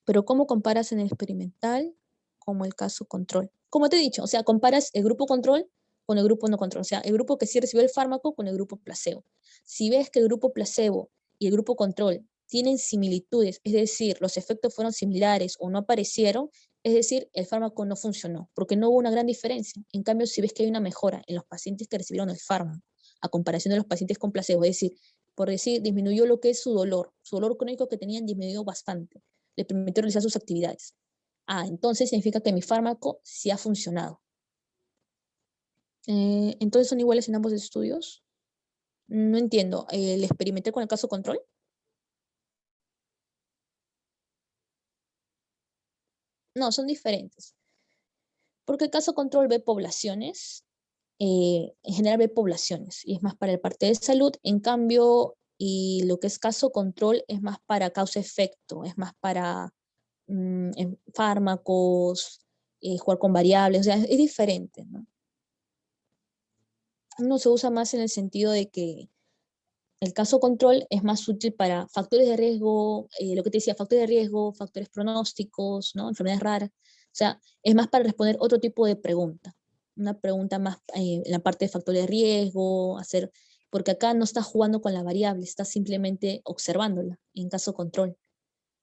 Speaker 2: Pero ¿cómo comparas en el experimental como el caso control? Como te he dicho, o sea, comparas el grupo control con el grupo no control, o sea, el grupo que sí recibió el fármaco con el grupo placebo. Si ves que el grupo placebo y el grupo control tienen similitudes, es decir, los efectos fueron similares o no aparecieron, es decir, el fármaco no funcionó, porque no hubo una gran diferencia. En cambio, si ves que hay una mejora en los pacientes que recibieron el fármaco, a comparación de los pacientes con placebo, es decir, por decir, disminuyó lo que es su dolor crónico que tenían disminuyó bastante, le permitió realizar sus actividades. Ah, entonces significa que mi fármaco sí ha funcionado. Entonces son iguales en ambos estudios. No entiendo. ¿El experimenté con el caso control? No, son diferentes. Porque el caso control ve poblaciones, en general ve poblaciones, y es más para el parte de salud. En cambio, y lo que es caso control es más para causa-efecto, es más para en fármacos, jugar con variables, o sea, es diferente, ¿no? Uno se usa más en el sentido de que el caso control es más útil para factores de riesgo, lo que te decía, factores de riesgo, factores pronósticos, ¿no? Enfermedades raras. O sea, es más para responder otro tipo de pregunta. Una pregunta más en la parte de factores de riesgo, hacer, porque acá no estás jugando con la variable, estás simplemente observándola en caso control.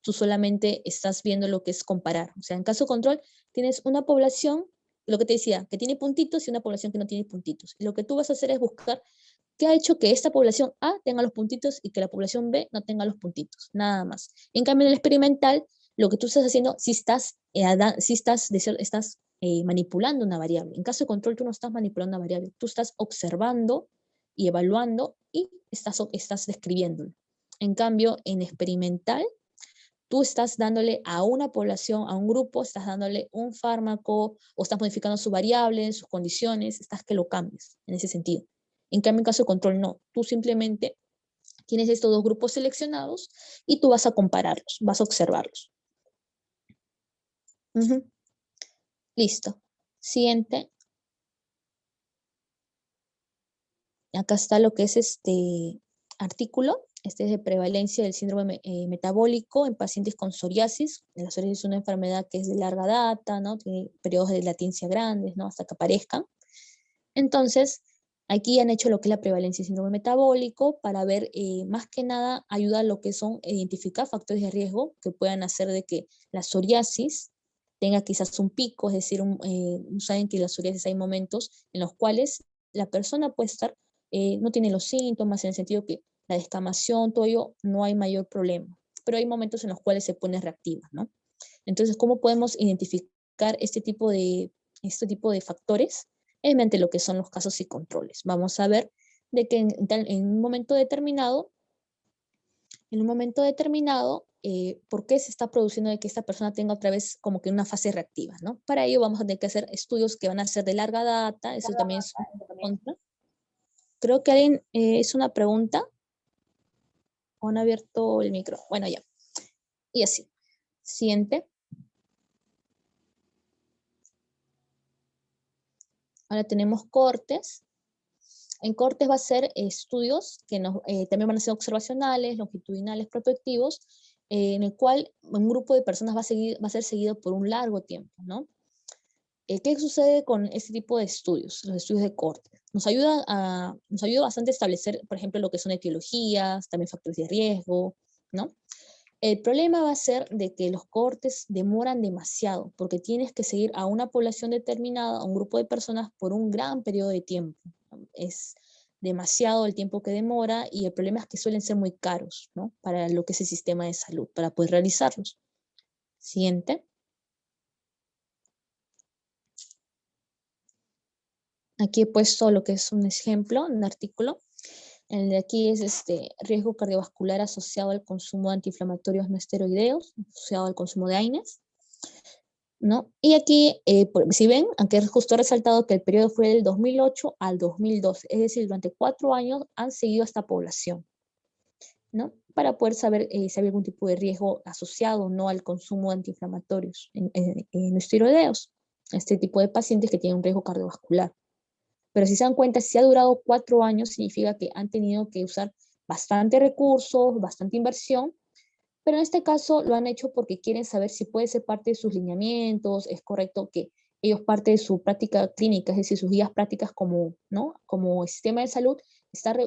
Speaker 2: Tú solamente estás viendo lo que es comparar. O sea, en caso control tienes una población, lo que te decía, que tiene puntitos y una población que no tiene puntitos. Y lo que tú vas a hacer es buscar qué ha hecho que esta población A tenga los puntitos y que la población B no tenga los puntitos, nada más. En cambio, en el experimental, lo que tú estás haciendo, estás manipulando una variable. En caso de control, tú no estás manipulando una variable, tú estás observando y evaluando y estás describiéndolo. En cambio, en experimental, tú estás dándole a una población, a un grupo, estás dándole un fármaco o estás modificando su variable, sus condiciones, estás que lo cambies en ese sentido. En cambio, en caso de control, no. Tú simplemente tienes estos dos grupos seleccionados y tú vas a compararlos, vas a observarlos. Listo. Siguiente. Acá está lo que es este artículo. Este es de prevalencia del síndrome metabólico en pacientes con psoriasis. La psoriasis es una enfermedad que es de larga data, ¿no? Tiene periodos de latencia grandes, ¿no? Hasta que aparezcan. Entonces, aquí han hecho lo que es la prevalencia del síndrome metabólico para ver, más que nada, ayuda a lo que son identificar factores de riesgo que puedan hacer de que la psoriasis tenga quizás un pico, es decir, saben que en la psoriasis hay momentos en los cuales la persona puede estar, no tiene los síntomas, en el sentido que la descamación, todo ello, no hay mayor problema, pero hay momentos en los cuales se pone reactiva, ¿no? Entonces, ¿cómo podemos identificar este tipo de factores? Es mediante lo que son los casos y controles. Vamos a ver de que en un momento determinado, por qué se está produciendo de que esta persona tenga otra vez como que una fase reactiva, ¿no? Para ello vamos a tener que hacer estudios que van a ser de larga data, eso también es contra. Creo que alguien es una pregunta, o han abierto el micro. Bueno, ya. Y así. Siguiente. Ahora tenemos cortes. En cortes va a ser estudios que también van a ser observacionales, longitudinales, prospectivos, en el cual un grupo de personas va a ser seguido por un largo tiempo, ¿no? ¿Qué sucede con este tipo de estudios, los estudios de corte? Nos ayuda bastante a establecer, por ejemplo, lo que son etiologías, también factores de riesgo, ¿no? El problema va a ser de que los cortes demoran demasiado, porque tienes que seguir a una población determinada, a un grupo de personas por un gran periodo de tiempo. Es demasiado el tiempo que demora y el problema es que suelen ser muy caros, ¿no? Para lo que es el sistema de salud, para poder realizarlos. Siguiente. Aquí he puesto lo que es un ejemplo, un artículo. El de aquí es riesgo cardiovascular asociado al consumo de antiinflamatorios no esteroideos, asociado al consumo de AINES, ¿no? Y aquí, si ven, aunque es justo resaltado que el periodo fue del 2008 al 2012, es decir, durante 4 años han seguido a esta población, ¿no? Para poder saber si había algún tipo de riesgo asociado o no al consumo de antiinflamatorios no esteroideos, este tipo de pacientes que tienen un riesgo cardiovascular. Pero si se dan cuenta, si ha durado 4 años, significa que han tenido que usar bastante recursos, bastante inversión, pero en este caso lo han hecho porque quieren saber si puede ser parte de sus lineamientos, es correcto que ellos parte de su práctica clínica, es decir, sus guías prácticas como, ¿no? Como sistema de salud,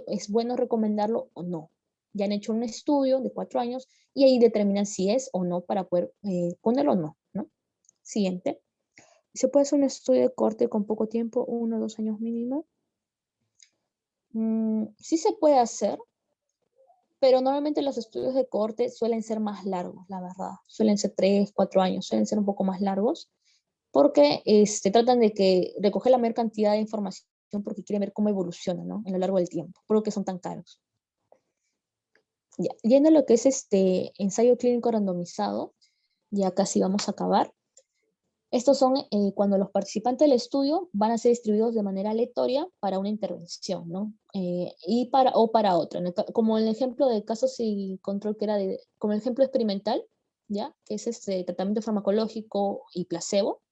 Speaker 2: es bueno recomendarlo o no. Ya han hecho un estudio de 4 años y ahí determinan si es o no para poder ponerlo o no, ¿no? Siguiente. ¿Se puede hacer un estudio de corte con poco tiempo, 1 o 2 años mínimo? Sí se puede hacer, pero normalmente los estudios de corte suelen ser más largos, la verdad. Suelen ser 3, 4 años, suelen ser un poco más largos, porque tratan de recoger la mayor cantidad de información porque quieren ver cómo evoluciona, ¿no? En lo largo del tiempo, por lo que son tan caros. Ya, yendo a lo que es ensayo clínico randomizado, ya casi vamos a acabar. Estos son cuando los participantes del estudio van a ser distribuidos de manera aleatoria para una intervención, ¿no? O para otra. Como el ejemplo de casos y control que era como el ejemplo experimental, ¿ya? Que es tratamiento farmacológico y placebo.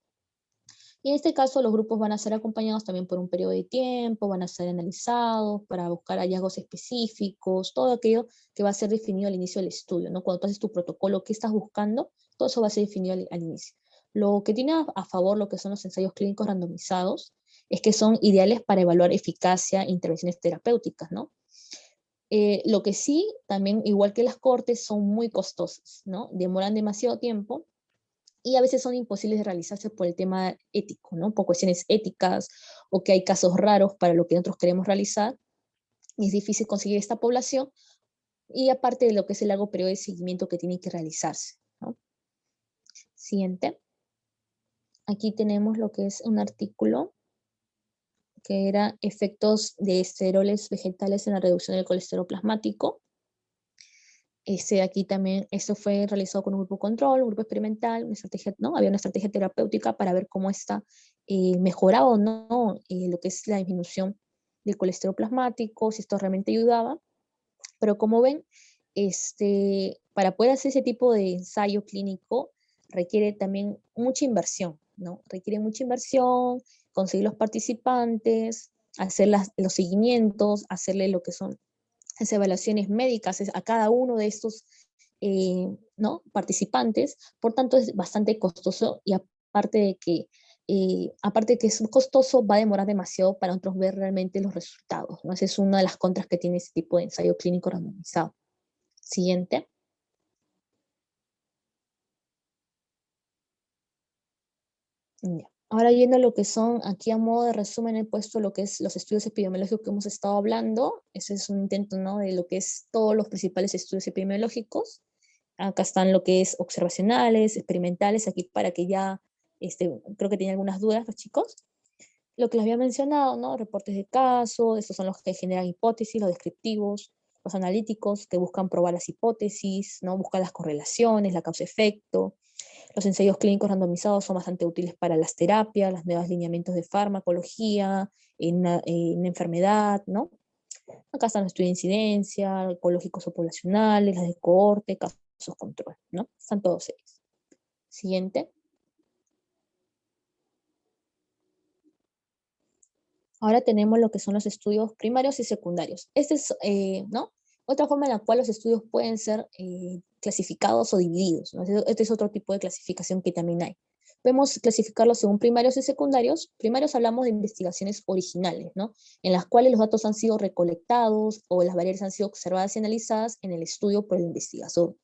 Speaker 2: Y en este caso los grupos van a ser acompañados también por un periodo de tiempo, van a ser analizados para buscar hallazgos específicos, todo aquello que va a ser definido al inicio del estudio, ¿no? Cuando tú haces tu protocolo, ¿qué estás buscando? Todo eso va a ser definido al inicio. Lo que tiene a favor lo que son los ensayos clínicos randomizados es que son ideales para evaluar eficacia e intervenciones terapéuticas, ¿no? Lo que sí, también, igual que las cortes, son muy costosas, ¿no? Demoran demasiado tiempo y a veces son imposibles de realizarse por el tema ético, ¿no? Por cuestiones éticas o que hay casos raros para lo que nosotros queremos realizar y es difícil conseguir esta población y aparte de lo que es el largo periodo de seguimiento que tiene que realizarse, ¿no? Siguiente. Aquí tenemos lo que es un artículo que era efectos de esteroles vegetales en la reducción del colesterol plasmático. Aquí también, esto fue realizado con un grupo control, un grupo experimental, una estrategia, ¿no? Había una estrategia terapéutica para ver cómo está mejorado o no lo que es la disminución del colesterol plasmático, si esto realmente ayudaba. Pero como ven, para poder hacer ese tipo de ensayo clínico requiere también mucha inversión, ¿no? Requiere mucha inversión, conseguir los participantes, hacer los seguimientos, hacerle lo que son las evaluaciones médicas a cada uno de estos ¿no? participantes, por tanto es bastante costoso y aparte de que es costoso, va a demorar demasiado para nosotros ver realmente los resultados, ¿no? Esa es una de las contras que tiene este tipo de ensayo clínico randomizado. Siguiente. Ya. Ahora yendo a lo que son, aquí a modo de resumen he puesto lo que es los estudios epidemiológicos que hemos estado hablando. Ese es un intento, ¿no? De lo que es todos los principales estudios epidemiológicos. Acá están lo que es observacionales, experimentales, aquí para que ya, creo que tienen algunas dudas los chicos. Lo que les había mencionado, ¿no? Reportes de casos, estos son los que generan hipótesis, los descriptivos, los analíticos que buscan probar las hipótesis, ¿no? Buscan las correlaciones, la causa-efecto. Los ensayos clínicos randomizados son bastante útiles para las terapias, los nuevos lineamientos de farmacología, en una enfermedad, ¿no? Acá están los estudios de incidencia, ecológicos o poblacionales, las de cohorte, casos control, ¿no? Están todos ellos. Siguiente. Ahora tenemos lo que son los estudios primarios y secundarios. Este es, ¿no? Otra forma en la cual los estudios pueden ser clasificados o divididos, ¿no? Este es otro tipo de clasificación que también hay. Podemos clasificarlos según primarios y secundarios. Primarios hablamos de investigaciones originales, ¿no? En las cuales los datos han sido recolectados o las variables han sido observadas y analizadas en el estudio por el investigador.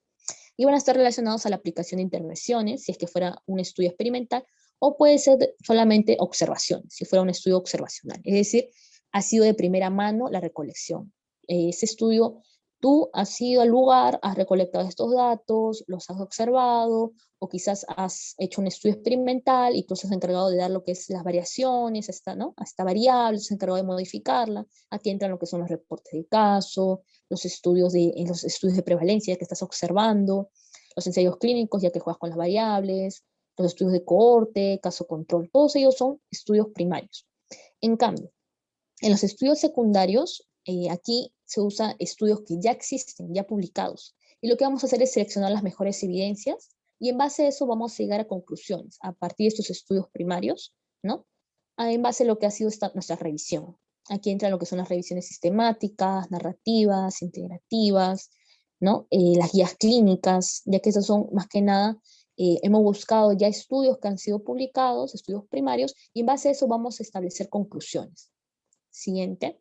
Speaker 2: Y van a estar relacionados a la aplicación de intervenciones, si es que fuera un estudio experimental, o puede ser solamente observaciones, si fuera un estudio observacional. Es decir, ha sido de primera mano la recolección. Ese estudio, tú has ido al lugar, has recolectado estos datos, los has observado, o quizás has hecho un estudio experimental y tú has encargado de dar lo que es las variaciones, ¿no? A esta variable, has encargado de modificarla. Aquí entran lo que son los reportes de caso, en los estudios de prevalencia que estás observando, los ensayos clínicos ya que juegas con las variables, los estudios de cohorte, caso control, todos ellos son estudios primarios. En cambio, en los estudios secundarios, aquí se usa estudios que ya existen, ya publicados, y lo que vamos a hacer es seleccionar las mejores evidencias y en base a eso vamos a llegar a conclusiones a partir de estos estudios primarios, ¿no? En base a lo que ha sido nuestra revisión. Aquí entran lo que son las revisiones sistemáticas, narrativas, integrativas, ¿no? Las guías clínicas, ya que esas son más que nada, hemos buscado ya estudios que han sido publicados, estudios primarios, y en base a eso vamos a establecer conclusiones. Siguiente.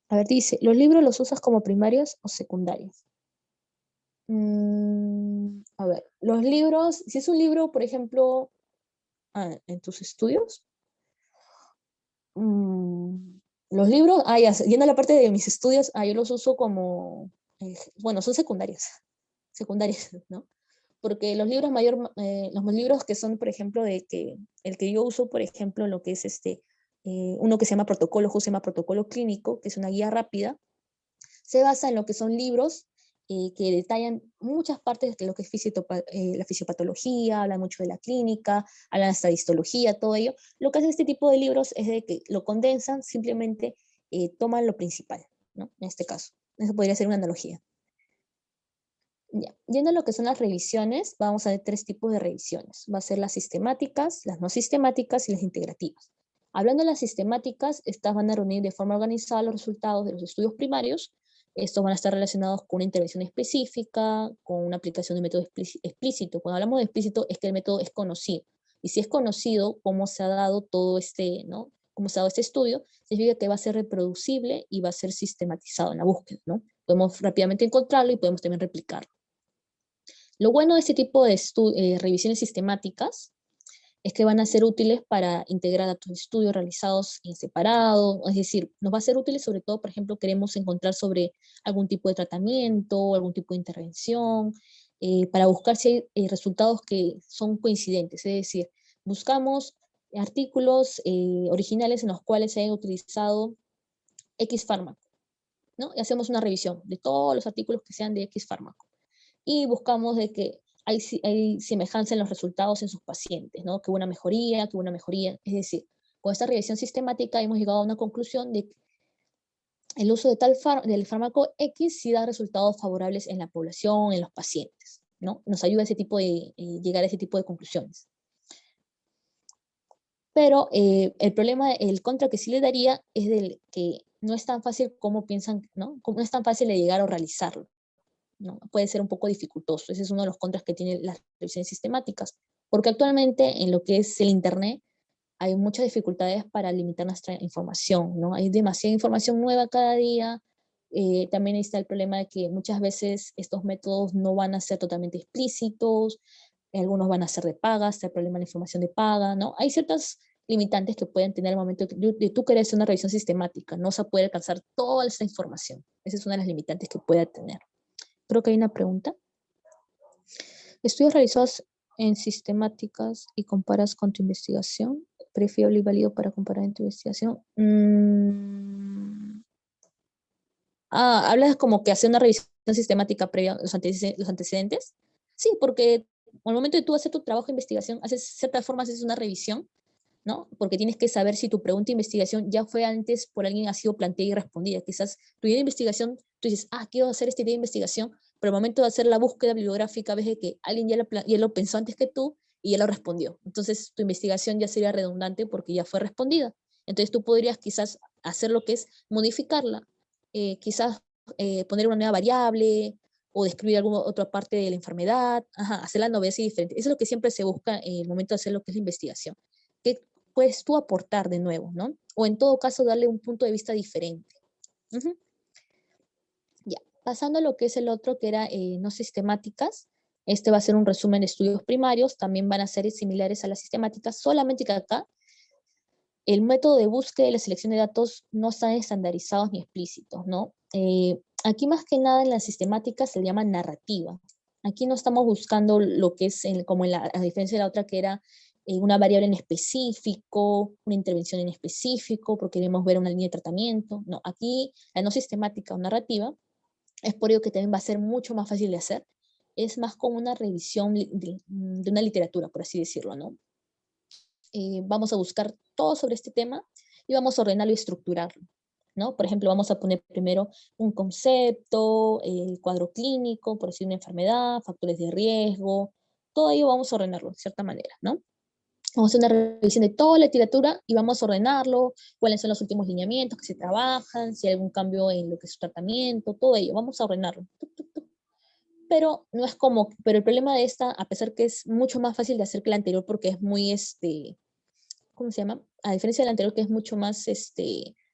Speaker 2: A ver, dice, ¿los libros los usas como primarios o secundarios? A ver, los libros, si es un libro, por ejemplo, en tus estudios, los libros, ya, yendo a la parte de mis estudios, yo los uso como, bueno, son secundarios, ¿no? Porque los libros los libros que son, por ejemplo, el que yo uso, por ejemplo, lo que es uno que se llama protocolo, justo se llama protocolo clínico, que es una guía rápida, se basa en lo que son libros que detallan muchas partes de lo que es la fisiopatología, hablan mucho de la clínica, hablan hasta de histología, todo ello. Lo que hace este tipo de libros es de que lo condensan, simplemente toman lo principal, ¿no? En este caso. Eso podría ser una analogía. Ya. Yendo a lo que son las revisiones, vamos a ver tres tipos de revisiones. Va a ser las sistemáticas, las no sistemáticas y las integrativas. Hablando de las sistemáticas, estas van a reunir de forma organizada los resultados de los estudios primarios. Estos van a estar relacionados con una intervención específica, con una aplicación de método explícito. Cuando hablamos de explícito es que el método es conocido. Y si es conocido cómo se ha dado todo ¿no? Cómo se ha dado este estudio, significa que va a ser reproducible y va a ser sistematizado en la búsqueda, ¿no? Podemos rápidamente encontrarlo y podemos también replicarlo. Lo bueno de este tipo de revisiones sistemáticas es que van a ser útiles para integrar datos de estudios realizados en separado, es decir, nos va a ser útiles sobre todo, por ejemplo, queremos encontrar sobre algún tipo de tratamiento, algún tipo de intervención, para buscar si hay resultados que son coincidentes, es decir, buscamos artículos originales en los cuales se hayan utilizado X fármaco, ¿no? Y hacemos una revisión de todos los artículos que sean de X fármaco y buscamos de que hay semejanza en los resultados en sus pacientes, ¿no? Que hubo una mejoría, que hubo una mejoría. Es decir, con esta revisión sistemática hemos llegado a una conclusión de que el uso del fármaco X sí da resultados favorables en la población, en los pacientes, ¿no? Nos ayuda a llegar a ese tipo de conclusiones. Pero el problema, el contra que sí le daría es del que no es tan fácil como piensan, ¿no? No es tan fácil de llegar o realizarlo. ¿No? Puede ser un poco dificultoso. Ese es uno de los contras que tienen las revisiones sistemáticas, porque actualmente en lo que es el Internet hay muchas dificultades para limitar nuestra información, ¿no? Hay demasiada información nueva cada día. También está el problema de que muchas veces estos métodos no van a ser totalmente explícitos, algunos van a ser de paga, está el problema de la información de paga, ¿no? Hay ciertas limitantes que pueden tener al momento de tú querer hacer una revisión sistemática, no se puede alcanzar toda esta información. Esa es una de las limitantes que pueda tener. Creo que hay una pregunta. Estudios realizados en sistemáticas y comparas con tu investigación. ¿Prefiable y válido para comparar en tu investigación? ¿Hablas como que hacer una revisión sistemática previa a los antecedentes? Sí, porque al momento de tú hacer tu trabajo de investigación, ciertas formas haces una revisión, ¿no? Porque tienes que saber si tu pregunta de investigación ya fue antes por alguien ha sido planteada y respondida. Quizás tu idea de investigación, tú dices, quiero hacer esta idea de investigación, pero al momento de hacer la búsqueda bibliográfica ves que alguien ya lo pensó antes que tú y ya lo respondió. Entonces tu investigación ya sería redundante porque ya fue respondida. Entonces tú podrías quizás hacer lo que es modificarla, quizás poner una nueva variable o describir alguna otra parte de la enfermedad, hacerla novedosa y diferente. Eso es lo que siempre se busca en el momento de hacer lo que es la investigación. ¿Qué puedes tú aportar de nuevo, no? O en todo caso darle un punto de vista diferente. Uh-huh. Ya, pasando a lo que es el otro, que era no sistemáticas. Este va a ser un resumen de estudios primarios, también van a ser similares a las sistemáticas, solamente que acá el método de búsqueda y la selección de datos no están estandarizados ni explícitos, ¿no? Aquí más que nada en la sistemática se llama narrativa. Aquí no estamos buscando lo que es, como en a diferencia de la otra que era una variable en específico, una intervención en específico, porque queremos ver una línea de tratamiento. No, aquí la no sistemática o narrativa es por ello que también va a ser mucho más fácil de hacer. Es más como una revisión de una literatura, por así decirlo, ¿no? Vamos a buscar todo sobre este tema y vamos a ordenarlo y estructurarlo, ¿no? Por ejemplo, vamos a poner primero un concepto, el cuadro clínico, por decir una enfermedad, factores de riesgo, todo ello vamos a ordenarlo de cierta manera, ¿no? Vamos a hacer una revisión de toda la literatura y vamos a ordenarlo, cuáles son los últimos lineamientos que se trabajan, si hay algún cambio en lo que es su tratamiento, todo ello, vamos a ordenarlo. Pero no es como, pero el problema de esta, a pesar que es mucho más fácil de hacer que la anterior porque es muy, ¿cómo se llama? A diferencia de la anterior que es mucho más,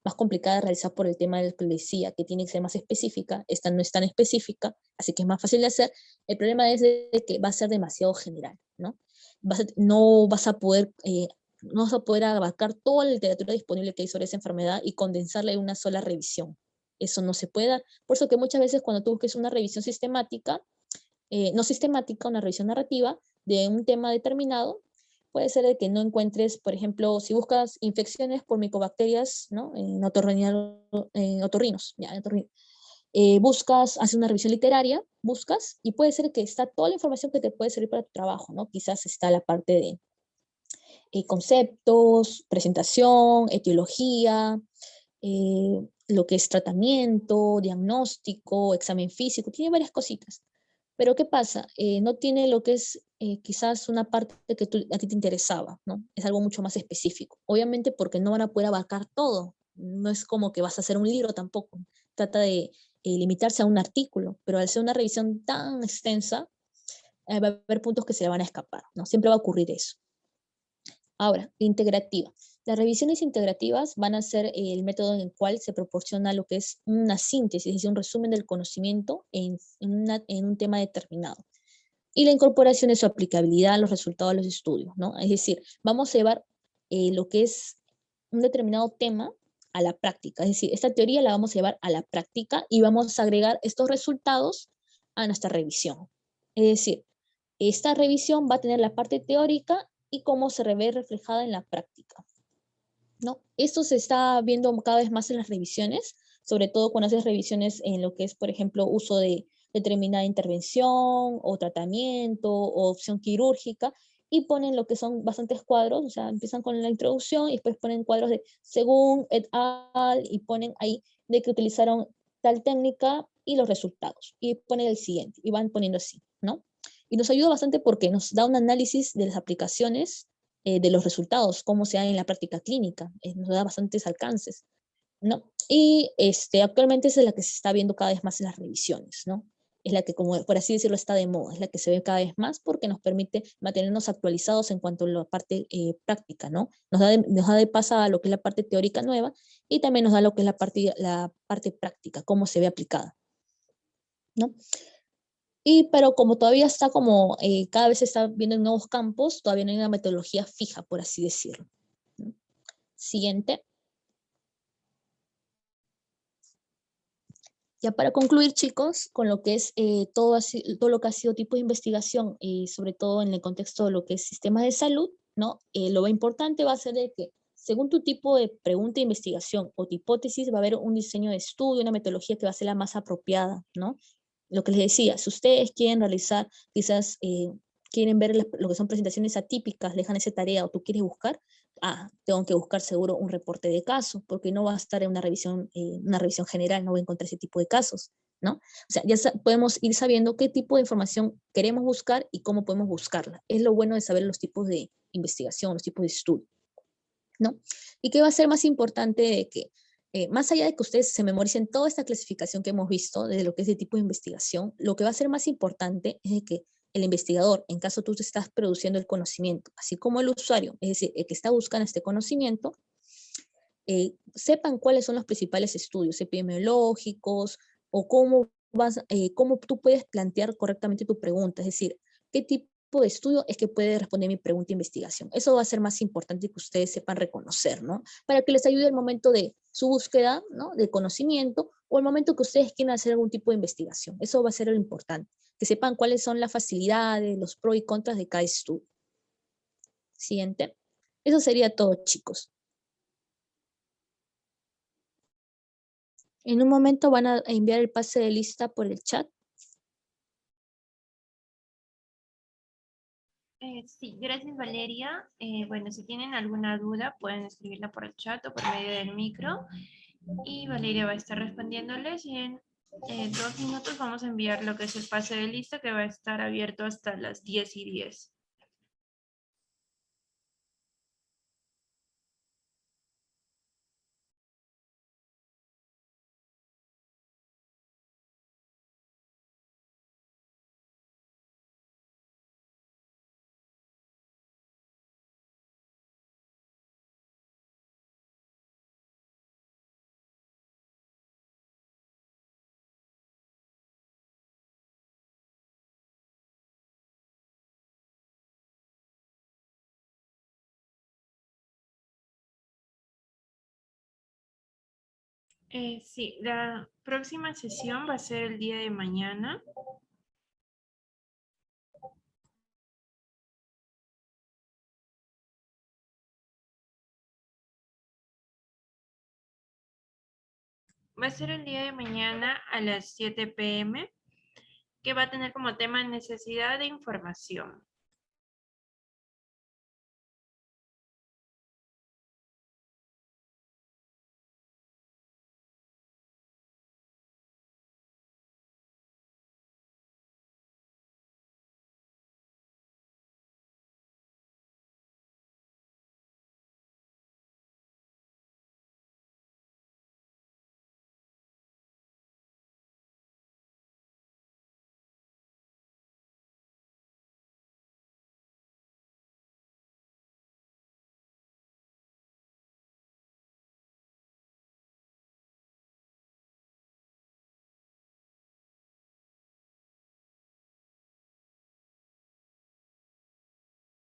Speaker 2: más complicada de realizar por el tema del que decía, que tiene que ser más específica, esta no es tan específica, así que es más fácil de hacer. El problema es de que va a ser demasiado general, ¿no? No vas a poder... no vas a poder abarcar toda la literatura disponible que hay sobre esa enfermedad y condensarla en una sola revisión. Eso no se puede dar. Por eso que muchas veces cuando tú busques una revisión sistemática, no sistemática, una revisión narrativa de un tema determinado, puede ser de que no encuentres, por ejemplo, si buscas infecciones por micobacterias, ¿no? En otorrinos, ya, buscas, haces una revisión literaria, buscas, y puede ser que está toda la información que te puede servir para tu trabajo, ¿no? Quizás está la parte de conceptos, presentación, etiología, lo que es tratamiento, diagnóstico, examen físico, tiene varias cositas. Pero ¿qué pasa? No tiene lo que es quizás una parte que a ti te interesaba, ¿no? Es algo mucho más específico. Obviamente porque no van a poder abarcar todo. No es como que vas a hacer un libro tampoco. Trata de limitarse a un artículo, pero al ser una revisión tan extensa, va a haber puntos que se le van a escapar, ¿no? Siempre va a ocurrir eso. Ahora, integrativa. Las revisiones integrativas van a ser el método en el cual se proporciona lo que es una síntesis, es decir, un resumen del conocimiento en un tema determinado. Y la incorporación de su aplicabilidad a los resultados de los estudios, ¿no? Es decir, vamos a llevar lo que es un determinado tema a la práctica. Es decir, esta teoría la vamos a llevar a la práctica y vamos a agregar estos resultados a nuestra revisión. Es decir, esta revisión va a tener la parte teórica y cómo se ve reflejada en la práctica, ¿no? Esto se está viendo cada vez más en las revisiones, sobre todo cuando haces revisiones en lo que es, por ejemplo, uso de determinada intervención o tratamiento o opción quirúrgica, y ponen lo que son bastantes cuadros, o sea, empiezan con la introducción y después ponen cuadros de según et al, y ponen ahí de que utilizaron tal técnica y los resultados, y ponen el siguiente, y van poniendo así, ¿no? Y nos ayuda bastante porque nos da un análisis de las aplicaciones de los resultados, cómo se da en la práctica clínica, nos da bastantes alcances, ¿no? Y actualmente esa es la que se está viendo cada vez más en las revisiones, ¿no? Es la que, como por así decirlo, está de moda, es la que se ve cada vez más porque nos permite mantenernos actualizados en cuanto a la parte práctica, ¿no? Nos da de paso a lo que es la parte teórica nueva y también nos da lo que es la parte práctica, cómo se ve aplicada, ¿no? Pero como todavía está como, cada vez se está viendo en nuevos campos, todavía no hay una metodología fija, por así decirlo. Siguiente. Ya para concluir, chicos, con lo que es todo lo que ha sido tipo de investigación, y sobre todo en el contexto de lo que es sistemas de salud, ¿no? Lo importante va a ser de que, según tu tipo de pregunta de investigación o tu hipótesis, va a haber un diseño de estudio, una metodología que va a ser la más apropiada, ¿no? Lo que les decía, si ustedes quieren realizar, quizás quieren ver lo que son presentaciones atípicas, dejan esa tarea o tú quieres buscar, tengo que buscar seguro un reporte de caso, porque no va a estar en una revisión general, no voy a encontrar ese tipo de casos, ¿no? O sea, ya podemos ir sabiendo qué tipo de información queremos buscar y cómo podemos buscarla. Es lo bueno de saber los tipos de investigación, los tipos de estudio, ¿no? ¿Y qué va a ser más importante de que, más allá de que ustedes se memoricen toda esta clasificación que hemos visto de lo que es de tipo de investigación, lo que va a ser más importante es de que el investigador, en caso tú te estás produciendo el conocimiento, así como el usuario, es decir, el que está buscando este conocimiento, sepan cuáles son los principales estudios epidemiológicos o cómo tú puedes plantear correctamente tu pregunta, es decir, qué tipo de estudio es que puede responder mi pregunta de investigación. Eso va a ser más importante que ustedes sepan reconocer, ¿no? Para que les ayude al momento de su búsqueda, ¿no? De conocimiento o el momento que ustedes quieran hacer algún tipo de investigación. Eso va a ser lo importante, que sepan cuáles son las facilidades, los pros y contras de cada estudio. Siguiente. Eso sería todo, chicos. En un momento van a enviar el pase de lista por el chat.
Speaker 1: Sí, gracias Valeria. Bueno, si tienen alguna duda pueden escribirla por el chat o por medio del micro y Valeria va a estar respondiéndoles y en 2 minutos vamos a enviar lo que es el pase de lista que va a estar abierto hasta las 10:10. Sí, la próxima sesión va a ser el día de mañana. Va a ser el día de mañana a las 7 p.m. que va a tener como tema necesidad de información.